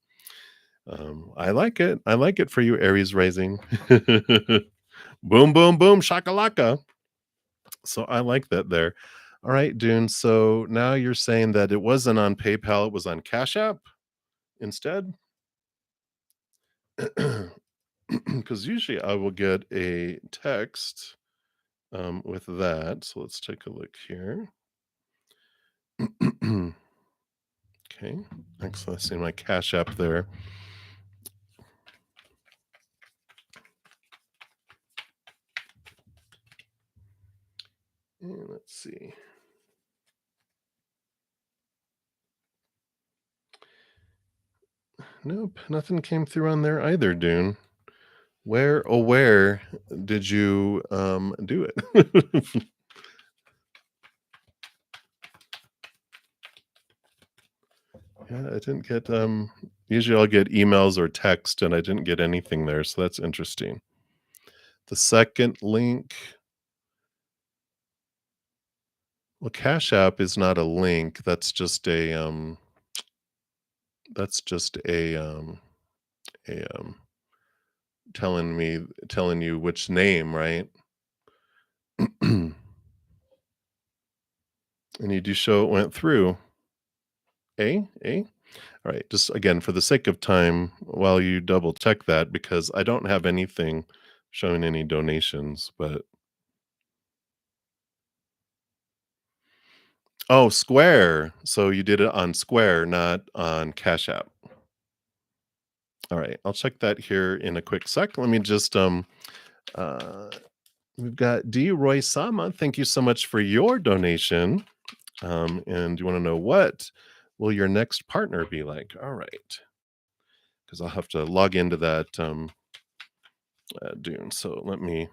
I like it. I like it for you, Aries rising. Boom, boom, boom, shakalaka. So I like that there. All right, Dune. So now you're saying that it wasn't on PayPal, it was on Cash App instead? Because usually I will get a text with that. So let's take a look here. Okay. Excellent. I see my Cash App there. And let's see. Nope, nothing came through on there either, Dune. Where, oh, where did you do it? Yeah, I didn't get usually I'll get emails or text, and I didn't get anything there, so that's interesting. The second link, well, Cash App is not a link, that's just a telling you which name, right? And you do show it went through. A? All right, just again, for the sake of time, while you double check that, because I don't have anything showing any donations, but Oh, Square. So you did it on Square, not on Cash App. All right, I'll check that here in a quick sec. Let me just uh we've got D Roy Sama. Thank you so much for your donation. And you want to know what will your next partner be like? All right, because I'll have to log into that Dune. So let me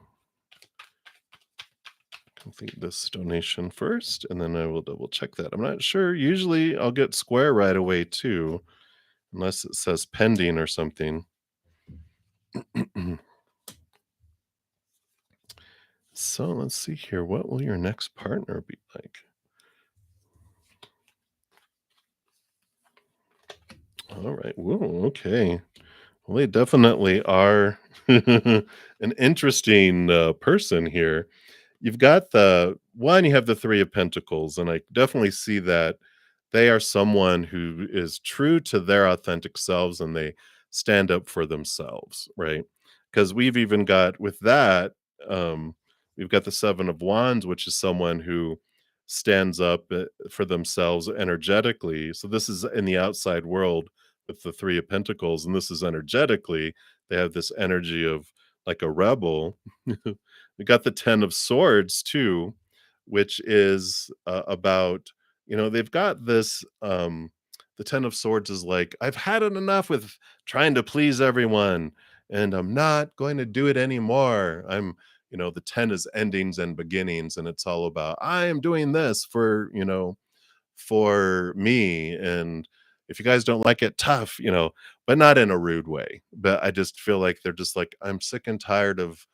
complete this donation first, and then I will double check that. I'm not sure. Usually I'll get Square right away too, unless it says pending or something. So let's see here. What will your next partner be like? All right. Whoa, okay. Well, they definitely are an interesting person here. You've got the one, you have the Three of Pentacles, and I definitely see that they are someone who is true to their authentic selves and they stand up for themselves, right? Because we've even got with that, um, we've got the Seven of Wands, which is someone who stands up for themselves energetically. So this is in the outside world with the Three of Pentacles, and this is energetically, they have this energy of like a rebel. We got the Ten of Swords too, which is about, they've got this the Ten of Swords is like, I've had it enough with trying to please everyone, and I'm not going to do it anymore. The 10 is endings and beginnings, and it's all about I am doing this for me, and if you guys don't like it, tough, but not in a rude way. But I just feel like they're just like, I'm sick and tired of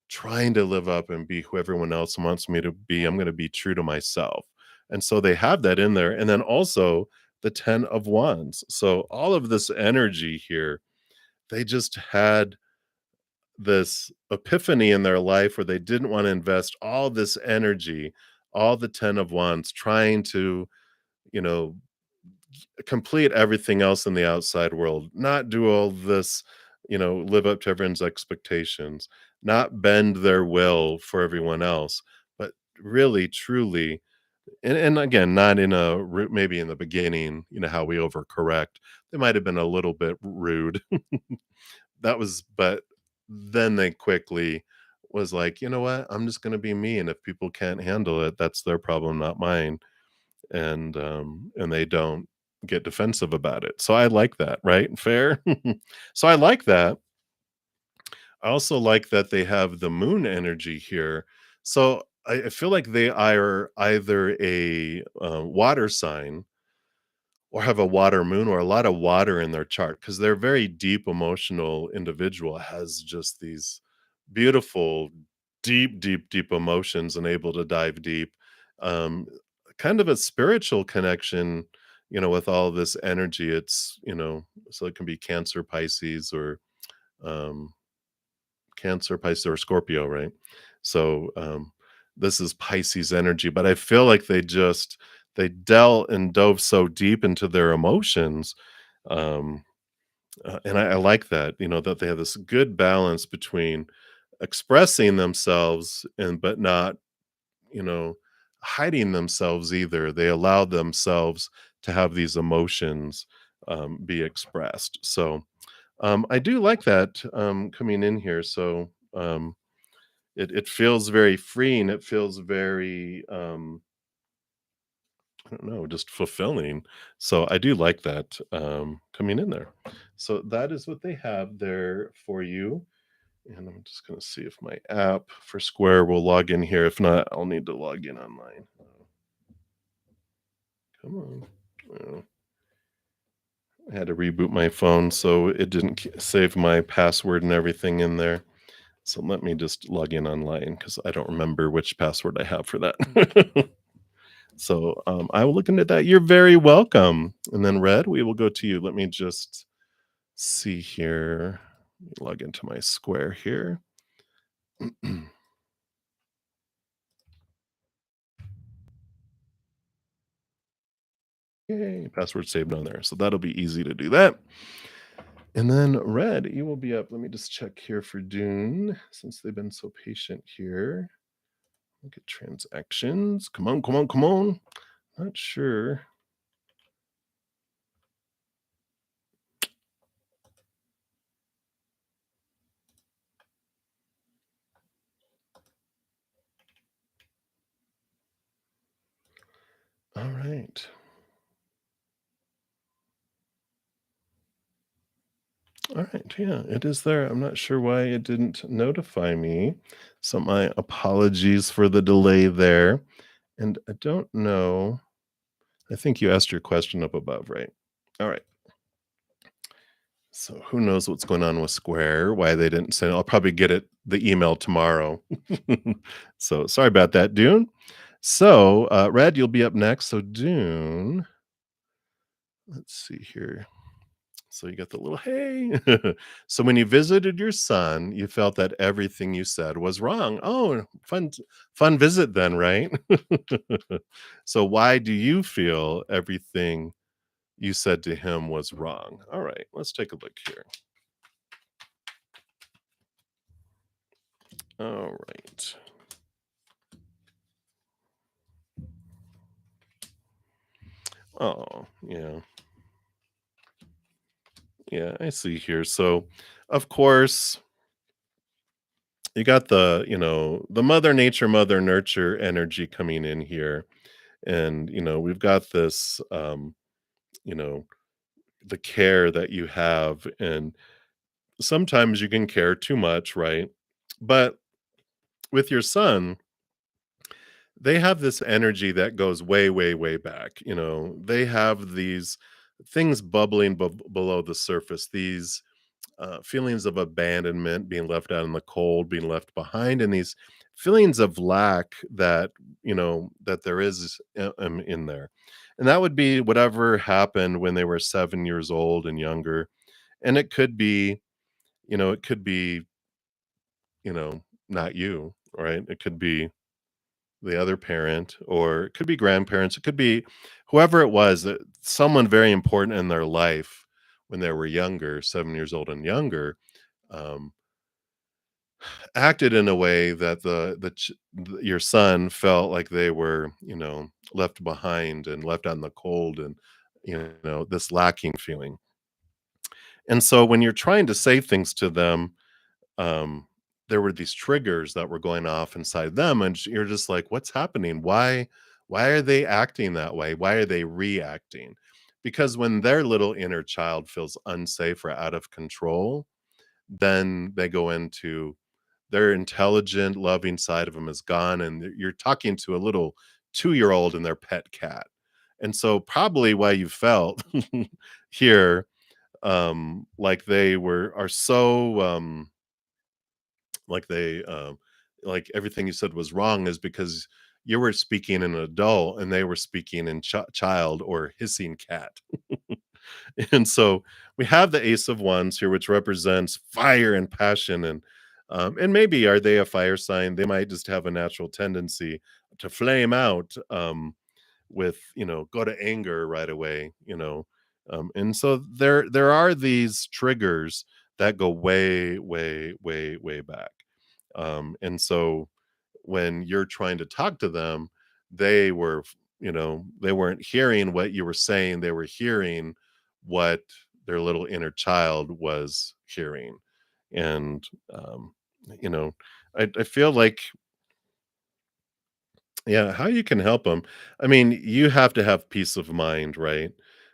trying to live up and be who everyone else wants me to be. I'm going to be true to myself. And so they have that in there. And then also the 10 of wands. So all of this energy here, they just had this epiphany in their life where they didn't want to invest all this energy, all the 10 of wands trying to, you know, complete everything else in the outside world, not do all this, live up to everyone's expectations, not bend their will for everyone else, but really, truly, and again, not in a maybe in the beginning, how we overcorrect. They might have been a little bit rude. But then they quickly was like, you know what? I'm just going to be me, and if people can't handle it, that's their problem, not mine, and they don't get defensive about it. So I like that, right? Fair. So I like that. I also like that they have the moon energy here. So I feel like they are either a water sign or have a water moon or a lot of water in their chart because they're very deep emotional individual, has just these beautiful deep deep deep emotions and able to dive deep, um kind of a spiritual connection, with all this energy. It's, so it can be um Cancer, Pisces, or Scorpio, right? So, this is Pisces energy, but I feel like they dealt and dove so deep into their emotions, um, and I like that, that they have this good balance between expressing themselves but not, you know, hiding themselves either. They allow themselves to have these emotions, be expressed. So, I do like that, coming in here. So, it feels very freeing. It feels very, I don't know, just fulfilling. So I do like that, coming in there. So that is what they have there for you. And I'm just gonna see if my app for Square will log in here. If not, I'll need to log in online. Come on. Oh, I had to reboot my phone so it didn't save my password and everything in there. So let me just log in online because I don't remember which password I have for that. So, I will look into that. You're very welcome. And then Red, we will go to you. Let me just see here. Log into my Square here. Yay, password saved on there. So that'll be easy to do that. And then Red, you will be up. Let me just check here for Dune since they've been so patient here. Look at transactions. Come on, come on, come on. Not sure. All right. All right. Yeah, it is there. I'm not sure why it didn't notify me. So my apologies for the delay there. And I don't know. I think you asked your question up above, right? All right. So who knows what's going on with Square? Why they didn't send? I'll probably get the email tomorrow. So sorry about that, Dune. So Red, you'll be up next. So Dune, let's see here. So you got the little hey. So when you visited your son, you felt that everything you said was wrong. Oh, fun visit then, right? So why do you feel everything you said to him was wrong? All right, let's take a look here. All right. Oh, yeah. Yeah, I see here. So, of course, you got the mother nature, mother nurture energy coming in here. And, we've got this, you know, the care that you have. And sometimes you can care too much, right? But with your son, they have this energy that goes way, way, way back. They have these things bubbling below the surface, these feelings of abandonment, being left out in the cold, being left behind, and these feelings of lack that there is in there. And that would be whatever happened when they were 7 years old and younger. And it could be, you know, not you, right? It could be the other parent, or it could be grandparents, it could be whoever it was, someone very important in their life when they were younger, 7 years old and younger, um, acted in a way that your son felt like they were, left behind and left out in the cold, and this lacking feeling. And so when you're trying to say things to them, um, there were these triggers that were going off inside them, and you're just like, what's happening? Why are they acting that way? Why are they reacting? Because when their little inner child feels unsafe or out of control, then they go into their intelligent, loving side of them is gone, and you're talking to a little 2-year-old and their pet cat. And so probably why you felt here, like they are so, like like everything you said was wrong, is because you were speaking in an adult and they were speaking in child or hissing cat. And so we have the Ace of Wands here, which represents fire and passion, and maybe are they a fire sign? They might just have a natural tendency to flame out, with go to anger right away. And so there are these triggers that go way, way, way, way back. And so when you're trying to talk to them, they weren't hearing what you were saying. They were hearing what their little inner child was hearing. And, you know, I feel like, yeah, how you can help them. I mean, you have to have peace of mind, right?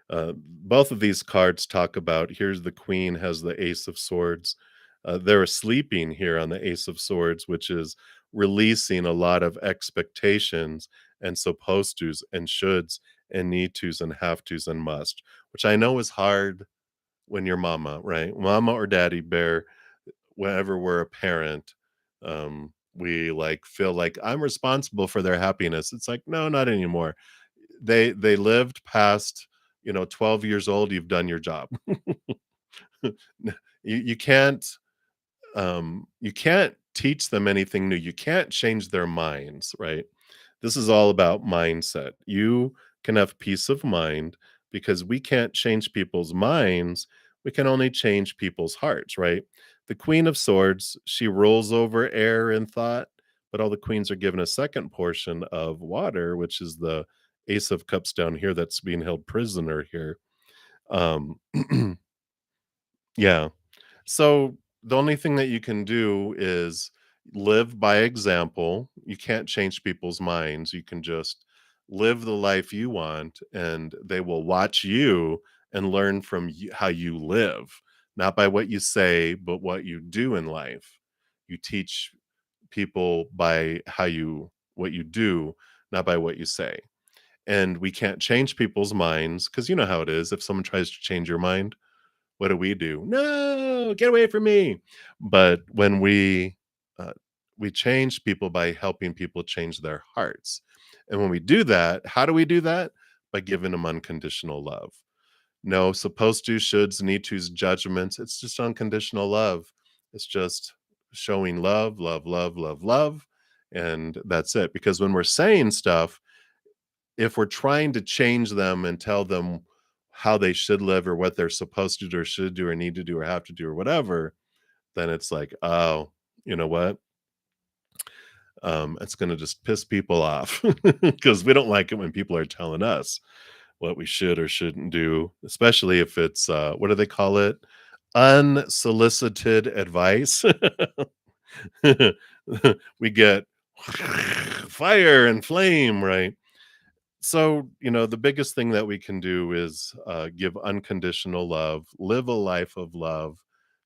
Both of these cards talk about, here's the queen, has the ace of swords. They're sleeping here on the ace of swords, which is releasing a lot of expectations and supposed tos and shoulds and need tos and have tos and must, which I know is hard when you're mama, right? Mama or daddy bear, whenever we're a parent, we like feel like I'm responsible for their happiness. It's like, no, not anymore. They lived past, 12 years old, you've done your job. You can't teach them anything new. You can't change their minds, right? This is all about mindset. You can have peace of mind because we can't change people's minds. We can only change people's hearts, right? The Queen of Swords, she rules over air and thought, but all the queens are given a second portion of water, which is the Ace of Cups down here that's being held prisoner here. Um, yeah. So the only thing that you can do is live by example. You can't change people's minds. You can just live the life you want, and they will watch you and learn from how you live, not by what you say, but what you do in life. You teach people by what you do, not by what you say. And we can't change people's minds because you know how it is. If someone tries to change your mind, what do? "No, get away from me." But when we change people by helping people change their hearts. And when we do that, how do we do that? By giving them unconditional love. No supposed to, shoulds, need tos, judgments. It's just unconditional love. It's just showing love, love, love, love, love, and that's it. Because when we're saying stuff, if we're trying to change them and tell them how they should live or what they're supposed to do or should do or need to do or have to do or whatever, then it's like, oh, you know what? It's going to just piss people off because we don't like it when people are telling us what we should or shouldn't do, especially if it's what do they call it? Unsolicited advice. We get fire and flame, right? So, the biggest thing that we can do is give unconditional love, live a life of love,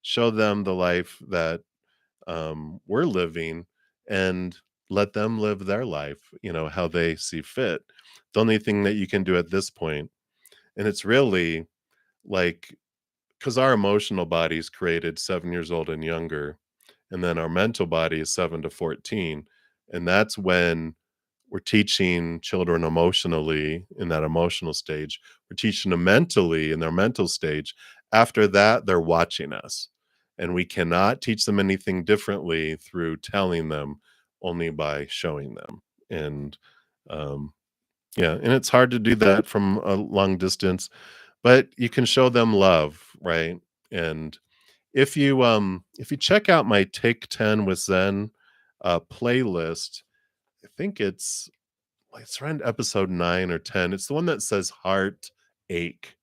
show them the life that we're living, and let them live their life, how they see fit. The only thing that you can do at this point, and it's really like, because our emotional body is created 7 years old and younger, and then our mental body is 7 to 14. And that's when we're teaching children emotionally in that emotional stage. We're teaching them mentally in their mental stage. After that, they're watching us. And we cannot teach them anything differently through telling them, only by showing them. And um, yeah, and it's hard to do that from a long distance, but you can show them love, right? And if you check out my Take 10 with Zen playlist, I think it's around episode 9 or 10. It's the one that says heart ache.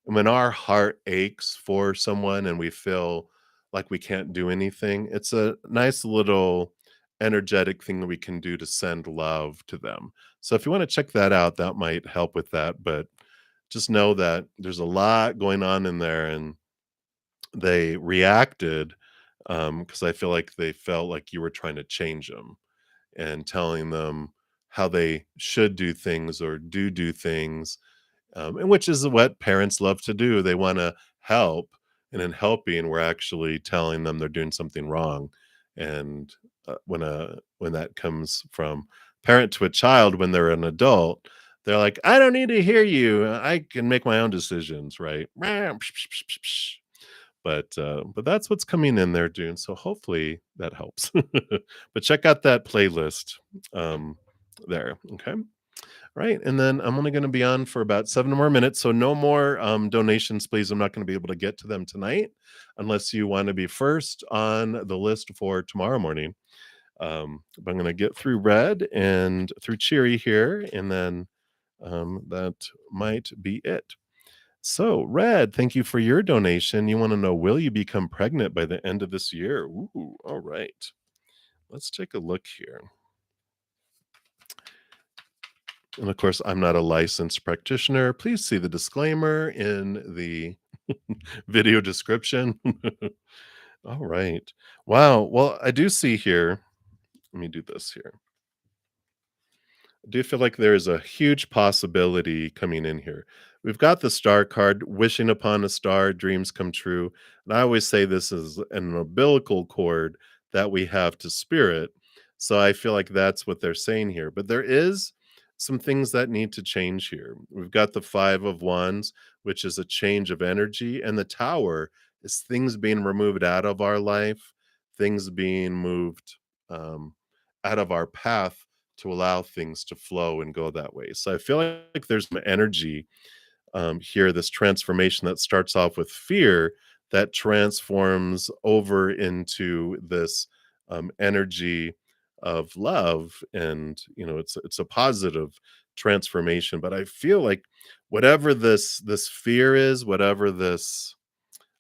And when our heart aches for someone and we feel like we can't do anything, it's a nice little energetic thing that we can do to send love to them. So if you want to check that out, that might help with that. But just know that there's a lot going on in there, and they reacted because I feel like they felt like you were trying to change them and telling them how they should do things or do things, and which is what parents love to do. They want to help, and in helping, we're actually telling them they're doing something wrong. And when that comes from parent to a child, when they're an adult, they're like, "I don't need to hear you. I can make my own decisions." Right? But that's what's coming in there, Dune. So hopefully that helps. But check out that playlist um, there. Okay. Right, and then I'm only gonna be on for about 7 more minutes, so no more, donations, please. I'm not gonna be able to get to them tonight unless you wanna be first on the list for tomorrow morning. But I'm gonna get through Red and through Cheery here, and then, that might be it. So, Red, thank you for your donation. You wanna know, will you become pregnant by the end of this year? Ooh, alright. Let's take a look here. And of course, I'm not a licensed practitioner. Please see the disclaimer in the video description. All right. Wow. Well, I do see here. Let me do this here. I do feel like there is a huge possibility coming in here. We've got the star card, wishing upon a star, dreams come true. And I always say this is an umbilical cord that we have to spirit. So I feel like that's what they're saying here. But there is some things that need to change here. We've got the 5 of Wands, which is a change of energy, and the Tower is things being removed out of our life, things being moved um, out of our path to allow things to flow and go that way. So I feel like there's some energy here, this transformation that starts off with fear that transforms over into this energy of love, and it's a positive transformation. But I feel like whatever this fear is, whatever this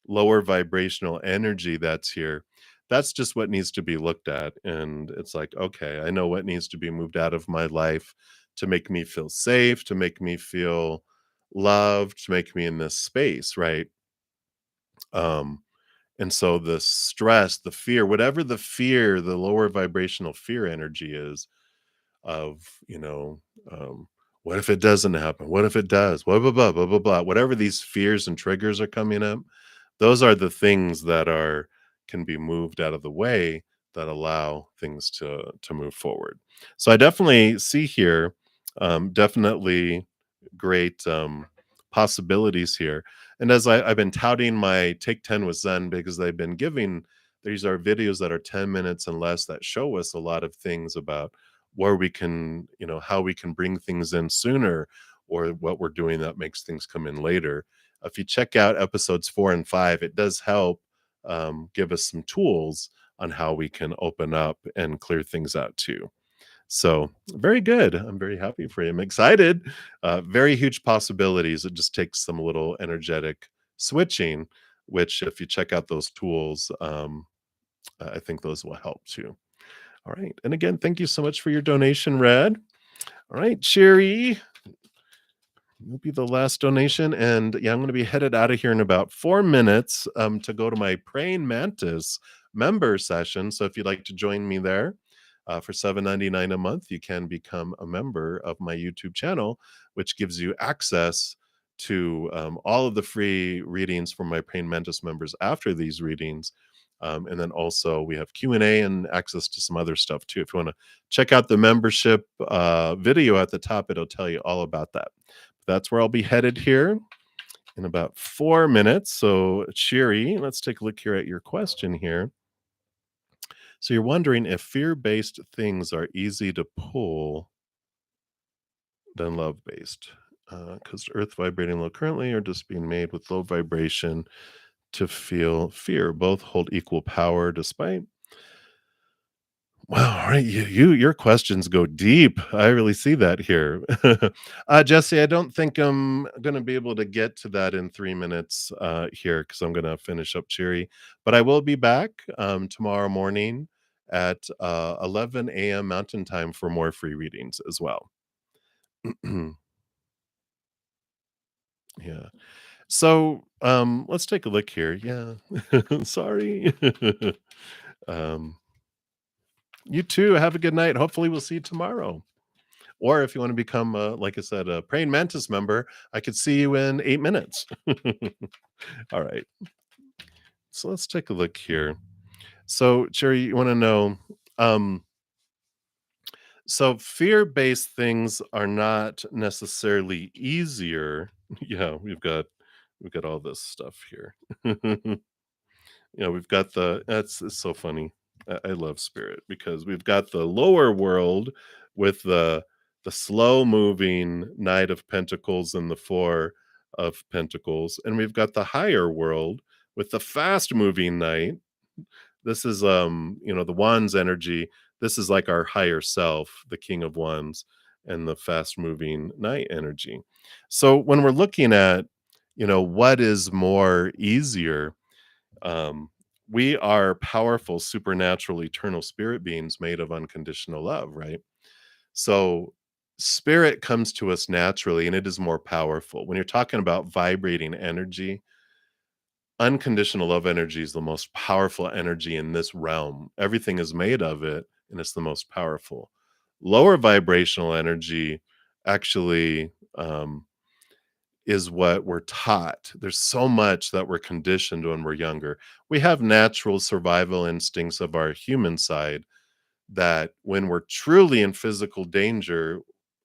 lower vibrational energy that's here, that's just what needs to be looked at. And it's like, okay, I know what needs to be moved out of my life to make me feel safe, to make me feel loved, to make me in this space, right? Um, and so the stress, the fear, whatever the fear, the lower vibrational fear energy is of, what if it doesn't happen? What if it does? Blah, blah, blah, blah, blah, blah. Whatever these fears and triggers are coming up, those are the things that are can be moved out of the way that allow things to move forward. So I definitely see here, definitely great possibilities here. And as I've been touting my Take 10 with Zen because they've been giving these are videos that are 10 minutes and less that show us a lot of things about where we can, how we can bring things in sooner or what we're doing that makes things come in later. If you check out episodes 4 and 5, it does help give us some tools on how we can open up and clear things out too. So very good. I'm very happy for you. I'm excited. Very huge possibilities. It just takes some little energetic switching, which if you check out those tools, I think those will help too. All right. And again, thank you so much for your donation, Red. All right, Cheery. You'll be the last donation. And yeah, I'm going to be headed out of here in about 4 minutes to go to my Praying Mantis member session. So if you'd like to join me there for $7.99 a month, you can become a member of my YouTube channel, which gives you access to all of the free readings from my Praying Mantis members after these readings. And then also we have Q&A and access to some other stuff too. If you want to check out the membership video at the top, it'll tell you all about that. That's where I'll be headed here in about 4 minutes. So, Cheery, let's take a look here at your question here. So, you're wondering if fear based things are easy to pull than love based. Because Earth vibrating low currently or just being made with low vibration to feel fear. Both hold equal power despite. Wow, all right, your questions go deep. I really see that here. Jesse, I don't think I'm gonna be able to get to that in 3 minutes, here because 'cause I'm gonna finish up Cheery, but I will be back, tomorrow morning at, 11 AM Mountain Time for more free readings as well. Yeah. So, let's take a look here. Yeah. Sorry. Um, you too, have a good night. Hopefully, we'll see you tomorrow. Or if you want to become, like I said, a praying mantis member, I could see you in 8 minutes. All right. So let's take a look here. So, Cherry, you want to know? Um, so fear-based things are not necessarily easier. Yeah, we've got all this stuff here. We've got the that's it's so funny. I love spirit because we've got the lower world with the slow moving Knight of Pentacles and the Four of Pentacles, and we've got the higher world with the fast moving Knight. This is the Wands energy. This is like our higher self, the King of Wands, and the fast moving Knight energy. So when we're looking at, what is more easier, um, we are powerful, supernatural, eternal spirit beings made of unconditional love, right? So spirit comes to us naturally and it is more powerful. When you're talking about vibrating energy, unconditional love energy is the most powerful energy in this realm. Everything is made of it and it's the most powerful. Lower vibrational energy actually is what we're taught. There's so much that we're conditioned when we're younger. We have natural survival instincts of our human side that when we're truly in physical danger,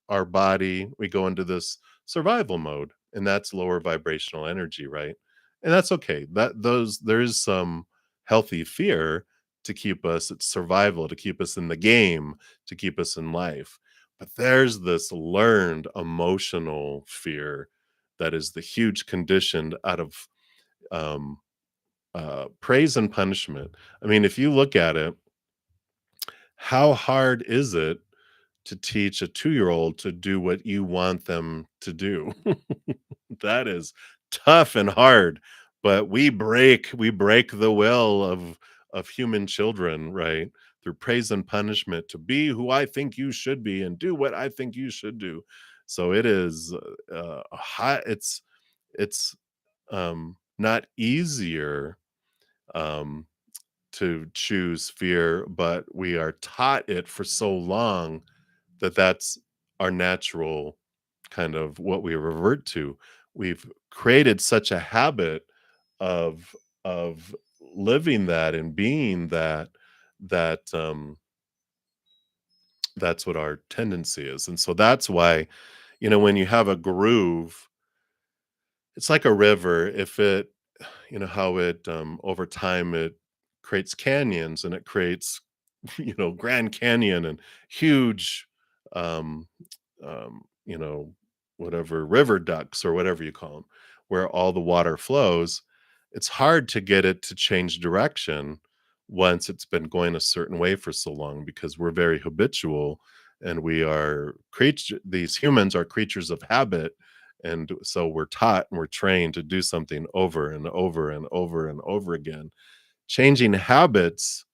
our body, we go into this survival mode, and that's lower vibrational energy, right? And that's okay. There is some healthy fear to keep us, it's survival, to keep us in the game, to keep us in life. But there's this learned emotional fear that is the huge conditioned out of um, praise and punishment. I mean, if you look at it, how hard is it to teach a 2-year-old to do what you want them to do. That is tough and hard, but we break the will of human children, right? Through praise and punishment to be who I think you should be and do what I think you should do. So it is it's not easier um to choose fear, but we are taught it for so long that that's our natural kind of what we revert to. We've created such a habit of of living that and being that that that's what our tendency is. And so that's why, when you have a groove, it's like a river. If it, how it over time it creates canyons and it creates Grand Canyon and huge, um, you know, whatever river ducks or whatever you call them, where all the water flows. It's hard to get it to change direction once it's been going a certain way for so long because we're very habitual and these humans are creatures of habit. And so we're taught and we're trained to do something over and over and over and over again. Changing habits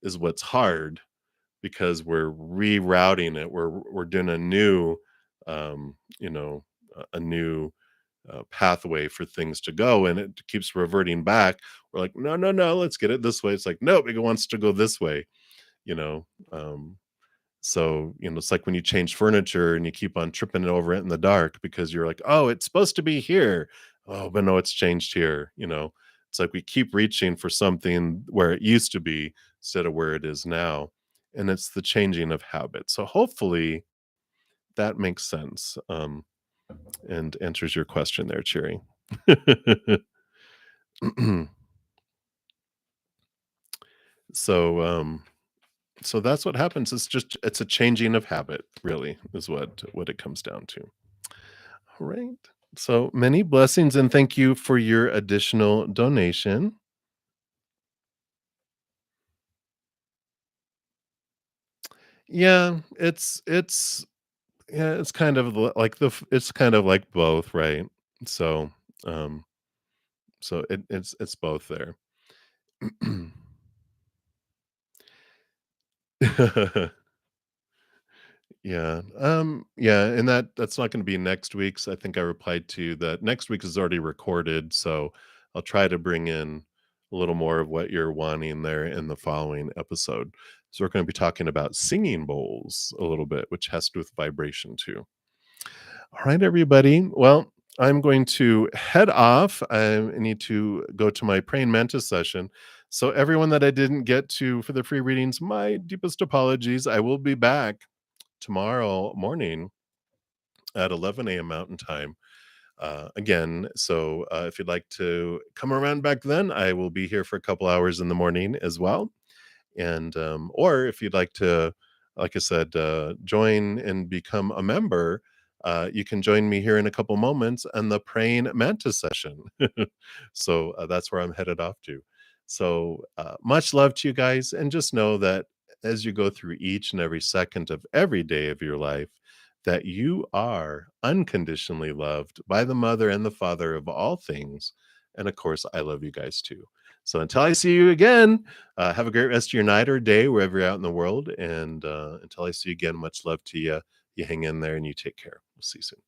is what's hard because we're rerouting it. We're doing a new, um, you know, a new pathway for things to go, and it keeps reverting back. We're like, no, no, no, let's get it this way. It's like, nope, it wants to go this way. You know, um, so it's like when you change furniture and you keep on tripping over it in the dark because you're like, oh, it's supposed to be here. Oh, but no, it's changed here. It's like we keep reaching for something where it used to be instead of where it is now. And it's the changing of habit. So hopefully that makes sense, and answers your question there, Cheery. so so that's what happens. It's a changing of habit, really, is what it comes down to. All right. So many blessings and thank you for your additional donation. Yeah, it's kind of it's kind of like both, right? So, um it's both there. Yeah, and that's not gonna be next week's. I think I replied to that. Next week is already recorded, so I'll try to bring in a little more of what you're wanting there in the following episode. So we're gonna be talking about singing bowls a little bit, which has to do with vibration too. All right, everybody. Well, I'm going to head off. I need to go to my praying mantis session. So everyone that I didn't get to for the free readings, my deepest apologies. I will be back tomorrow morning at 11 a.m. Mountain Time. Again, so if you'd like to come around back then, I will be here for a couple hours in the morning as well. And or if you'd like to, like I said, join and become a member, you can join me here in a couple moments on the praying mantis session. So that's where I'm headed off to. So much love to you guys, and just know that as you go through each and every second of every day of your life, that you are unconditionally loved by the mother and the father of all things. And of course, I love you guys too. So until I see you again, have a great rest of your night or day wherever you're out in the world. And until I see you again, much love to you. You hang in there and you take care. We'll see you soon.